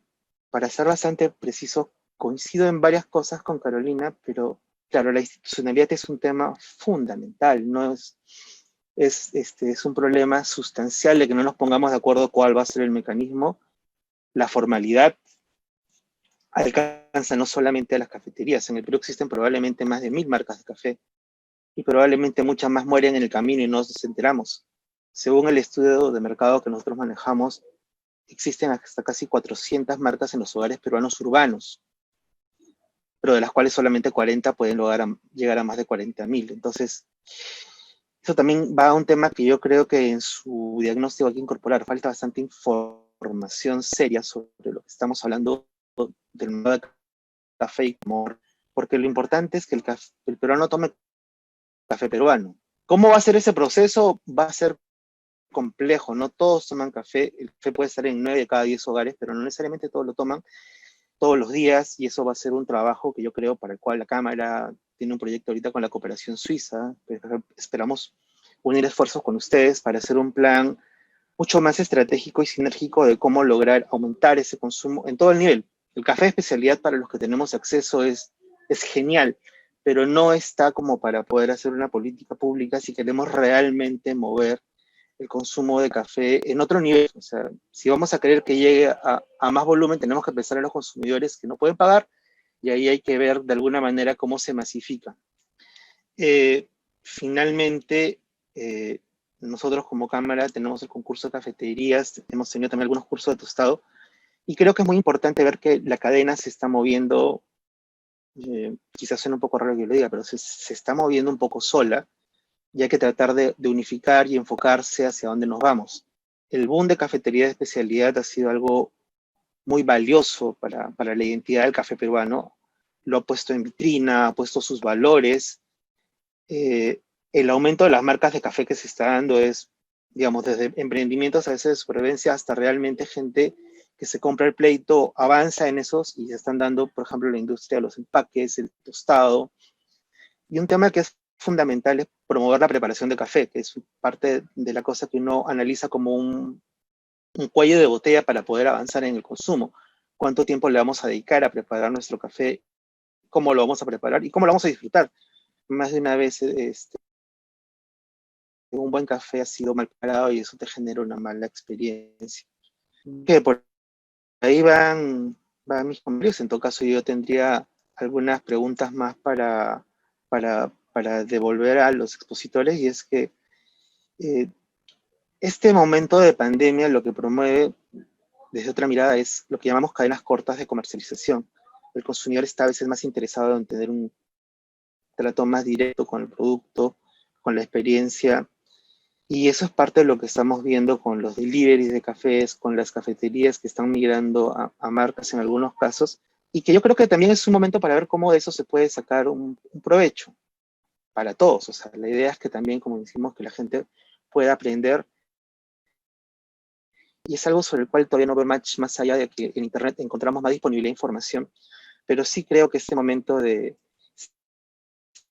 para ser bastante preciso, coincido en varias cosas con Carolina, pero claro, la institucionalidad es un tema fundamental, no es un problema sustancial de que no nos pongamos de acuerdo cuál va a ser el mecanismo. La formalidad alcanza no solamente a las cafeterías. En el Perú existen probablemente más de 1000 marcas de café y probablemente muchas más mueren en el camino y no nos enteramos. Según el estudio de mercado que nosotros manejamos, existen hasta casi 400 marcas en los hogares peruanos urbanos, pero de las cuales solamente 40 pueden llegar a más de 40.000. Entonces, eso también va a un tema que yo creo que en su diagnóstico hay que incorporar. Falta bastante información seria sobre lo que estamos hablando del mercado de café y amor, porque lo importante es que el peruano tome café peruano. ¿Cómo va a ser ese proceso? Va a ser complejo, no todos toman café, el café puede estar en 9 de cada 10 hogares, pero no necesariamente todos lo toman todos los días, y eso va a ser un trabajo que yo creo para el cual la Cámara tiene un proyecto ahorita con la cooperación suiza. Esperamos unir esfuerzos con ustedes para hacer un plan mucho más estratégico y sinérgico de cómo lograr aumentar ese consumo en todo el nivel. El café de especialidad para los que tenemos acceso es genial, pero no está como para poder hacer una política pública si queremos realmente mover el consumo de café en otro nivel. O sea, si vamos a querer que llegue a más volumen, tenemos que pensar en los consumidores que no pueden pagar, y ahí hay que ver de alguna manera cómo se masifica. Finalmente, nosotros como Cámara tenemos el concurso de cafeterías, hemos tenido también algunos cursos de tostado, y creo que es muy importante ver que la cadena se está moviendo, quizás suene un poco raro que yo lo diga, pero se está moviendo un poco sola, y hay que tratar de unificar y enfocarse hacia dónde nos vamos. El boom de cafetería de especialidad ha sido algo muy valioso para la identidad del café peruano. Lo ha puesto en vitrina, ha puesto sus valores. El aumento de las marcas de café que se está dando es, digamos, desde emprendimientos a veces de supervivencia hasta realmente gente que se compra el pleito, avanza en esos, y se están dando, por ejemplo, la industria de los empaques, el tostado. Y un tema que es fundamental es promover la preparación de café, que es parte de la cosa que uno analiza como un cuello de botella para poder avanzar en el consumo. ¿Cuánto tiempo le vamos a dedicar a preparar nuestro café? ¿Cómo lo vamos a preparar? ¿Y cómo lo vamos a disfrutar? Más de una vez un buen café ha sido mal preparado y eso te genera una mala experiencia. Que por ahí van mis comentarios. En todo caso, yo tendría algunas preguntas más para devolver a los expositores, y es que este momento de pandemia lo que promueve desde otra mirada es lo que llamamos cadenas cortas de comercialización. El consumidor está a veces más interesado en tener un trato más directo con el producto, con la experiencia, y eso es parte de lo que estamos viendo con los deliveries de cafés, con las cafeterías que están migrando a marcas en algunos casos, y que yo creo que también es un momento para ver cómo de eso se puede sacar un provecho para todos. O sea, la idea es que también, como decimos, que la gente pueda aprender, y es algo sobre el cual todavía no veo más allá de que en Internet encontramos más disponibilidad de información, pero sí creo que este momento de,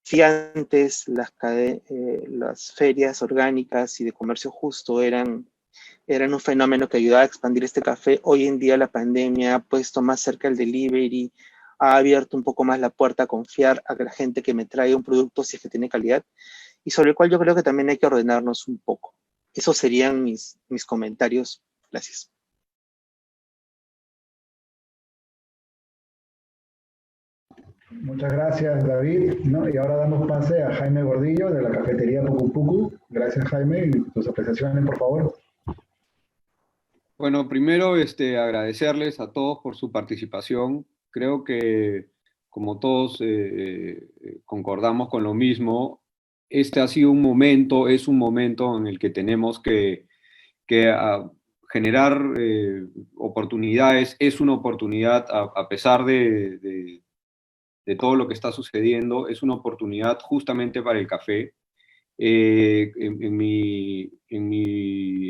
si antes las ferias orgánicas y de comercio justo eran eran un fenómeno que ayudaba a expandir este café. Hoy en día la pandemia ha puesto más cerca el delivery, ha abierto un poco más la puerta a confiar a la gente que me trae un producto si es que tiene calidad, y sobre el cual yo creo que también hay que ordenarnos un poco. Esos serían mis comentarios. Gracias. Muchas gracias, David, ¿no? Y ahora damos pase a Jaime Gordillo de la cafetería Pucu Pucu. Gracias, Jaime. Y tus apreciaciones, por favor. Bueno, primero agradecerles a todos por su participación. Creo que como todos concordamos con lo mismo, este ha sido un momento, es un momento en el que tenemos que generar oportunidades. Es una oportunidad, a pesar de todo lo que está sucediendo, es una oportunidad justamente para el café. En mi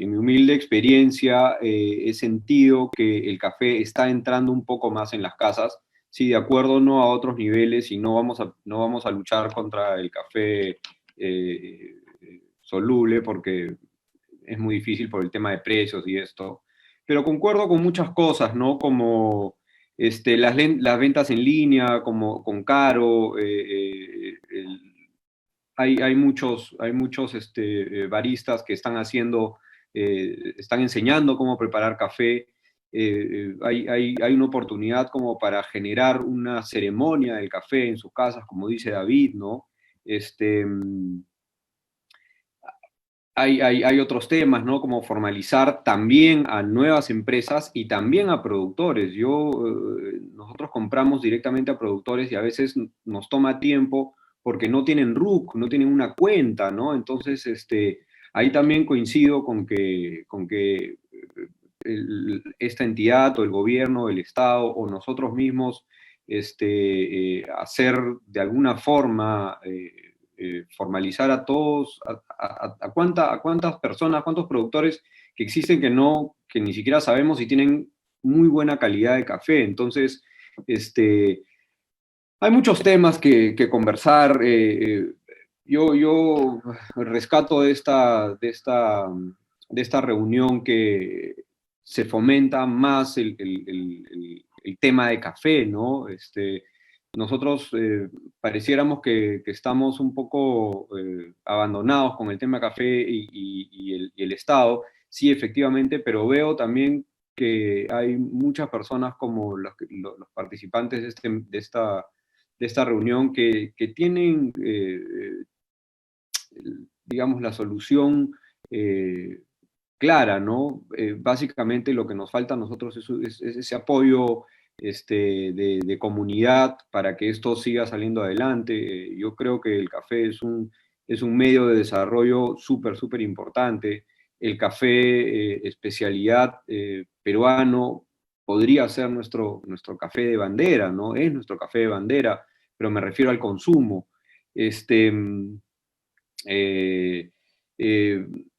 humilde experiencia, he sentido que el café está entrando un poco más en las casas. Sí, de acuerdo, no a otros niveles, y no vamos a luchar contra el café soluble, porque es muy difícil por el tema de precios y esto. Pero concuerdo con muchas cosas, ¿no? Como las ventas en línea, como con Caro, hay muchos baristas que están están enseñando cómo preparar café. Hay una oportunidad como para generar una ceremonia del café en sus casas, como dice David, ¿no? Hay otros temas, ¿no? Como formalizar también a nuevas empresas y también a productores. Nosotros compramos directamente a productores y a veces nos toma tiempo porque no tienen RUC, no tienen una cuenta, ¿no? Entonces, ahí también coincido con que esta entidad o el gobierno, el Estado o nosotros mismos hacer de alguna forma, formalizar a todos, a cuántas personas, cuántos productores que existen que ni siquiera sabemos si tienen muy buena calidad de café. Entonces, hay muchos temas que conversar. Yo rescato de esta reunión que se fomenta más el tema de café, ¿no? Nosotros pareciéramos que estamos un poco abandonados con el tema café y el Estado, sí, efectivamente, pero veo también que hay muchas personas como los participantes de esta reunión que tienen, digamos, la solución clara, ¿no? Básicamente lo que nos falta a nosotros es ese apoyo de comunidad para que esto siga saliendo adelante. Yo creo que el café es un medio de desarrollo súper importante. El café especialidad peruano podría ser nuestro café de bandera, ¿no? Es nuestro café de bandera, pero me refiero al consumo.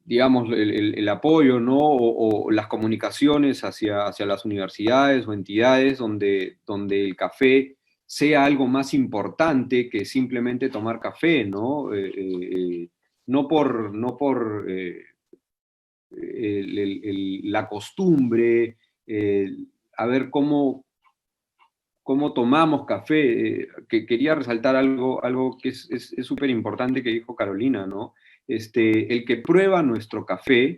Digamos, el apoyo, ¿no? O las comunicaciones hacia las universidades o entidades donde el café sea algo más importante que simplemente tomar café, ¿no? No por la costumbre, a ver cómo tomamos café. Que quería resaltar algo que es súper importante que dijo Carolina, ¿no? El que prueba nuestro café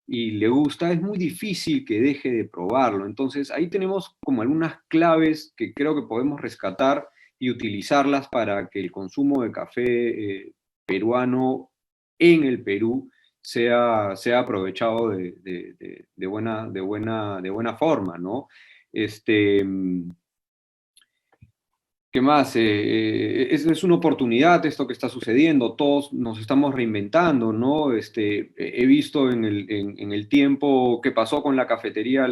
y le gusta, es muy difícil que deje de probarlo. Entonces ahí tenemos como algunas claves que creo que podemos rescatar y utilizarlas para que el consumo de café peruano en el Perú sea aprovechado de buena forma, ¿no? ¿Qué más? Es una oportunidad esto que está sucediendo, todos nos estamos reinventando, ¿no? He visto en el tiempo qué pasó con las cafeterías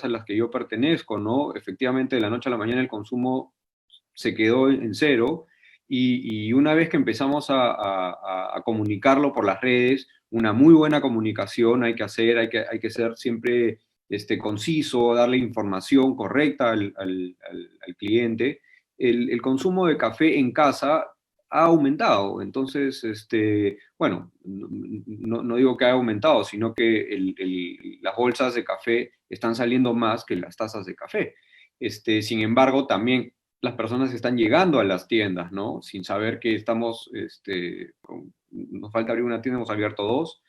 a las que yo pertenezco, ¿no? Efectivamente, de la noche a la mañana el consumo se quedó en cero, y una vez que empezamos a comunicarlo por las redes, una muy buena comunicación hay que ser siempre conciso, darle información correcta al cliente. El consumo de café en casa ha aumentado. Entonces, bueno, no digo que ha aumentado, sino que las bolsas de café están saliendo más que las tazas de café. Sin embargo, también las personas están llegando a las tiendas, ¿no? Sin saber que estamos, nos falta abrir una tienda, hemos abierto 2.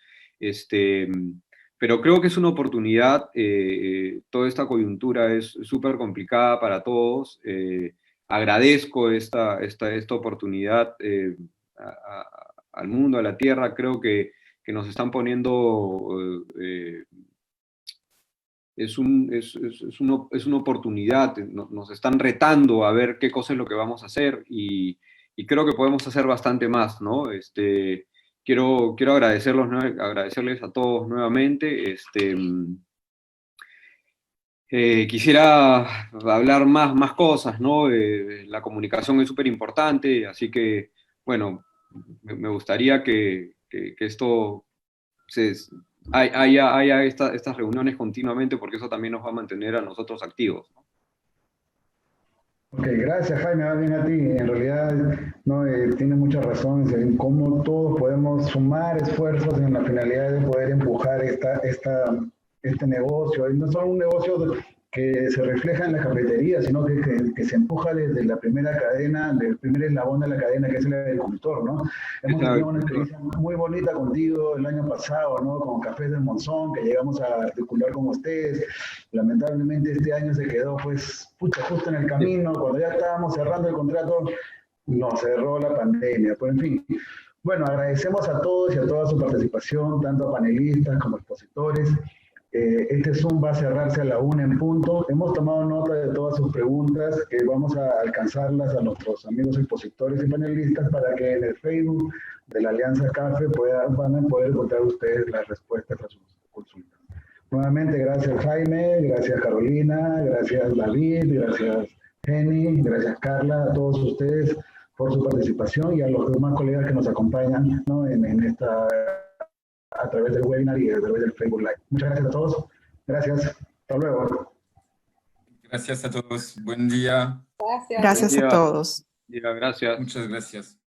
Pero creo que es una oportunidad, toda esta coyuntura es súper complicada para todos. Agradezco esta oportunidad al mundo, a la tierra. Creo que nos están poniendo, es una oportunidad, nos están retando a ver qué cosa es lo que vamos a hacer, y creo que podemos hacer bastante más, ¿no? Quiero agradecerles a todos nuevamente. Quisiera hablar más cosas, ¿no? La comunicación es súper importante, así que, bueno, me gustaría que esto haya estas reuniones continuamente, porque eso también nos va a mantener a nosotros activos, ¿no? Ok, gracias Jaime, va bien a ti. En realidad, no, tiene muchas razones en cómo todos podemos sumar esfuerzos en la finalidad de poder empujar este negocio. Y no solo un negocio que se refleja en la cafetería, sino que se empuja desde la primera cadena, del primer eslabón de la cadena, que es el agricultor, ¿no? Hemos tenido una experiencia muy bonita contigo el año pasado, ¿no? Con Cafés del Monzón, que llegamos a articular con ustedes. Lamentablemente este año se quedó, pues, justo en el camino. Cuando ya estábamos cerrando el contrato, nos cerró la pandemia. Pues, en fin. Bueno, agradecemos a todos y a toda su participación, tanto a panelistas como a expositores. Este Zoom va a cerrarse a la 1 en punto. Hemos tomado nota de todas sus preguntas, que vamos a alcanzarlas a nuestros amigos expositores y panelistas para que en el Facebook de la Alianza CAFE van a poder encontrar ustedes las respuestas a sus consultas. Nuevamente, gracias Jaime, gracias Carolina, gracias David, gracias Jenny, gracias Carla, a todos ustedes por su participación, y a los demás colegas que nos acompañan, ¿no? en esta, a través del webinar y a través del Facebook Live. Muchas gracias a todos. Gracias. Hasta luego. Gracias a todos. Buen día. Gracias a todos. Gracias. Muchas gracias.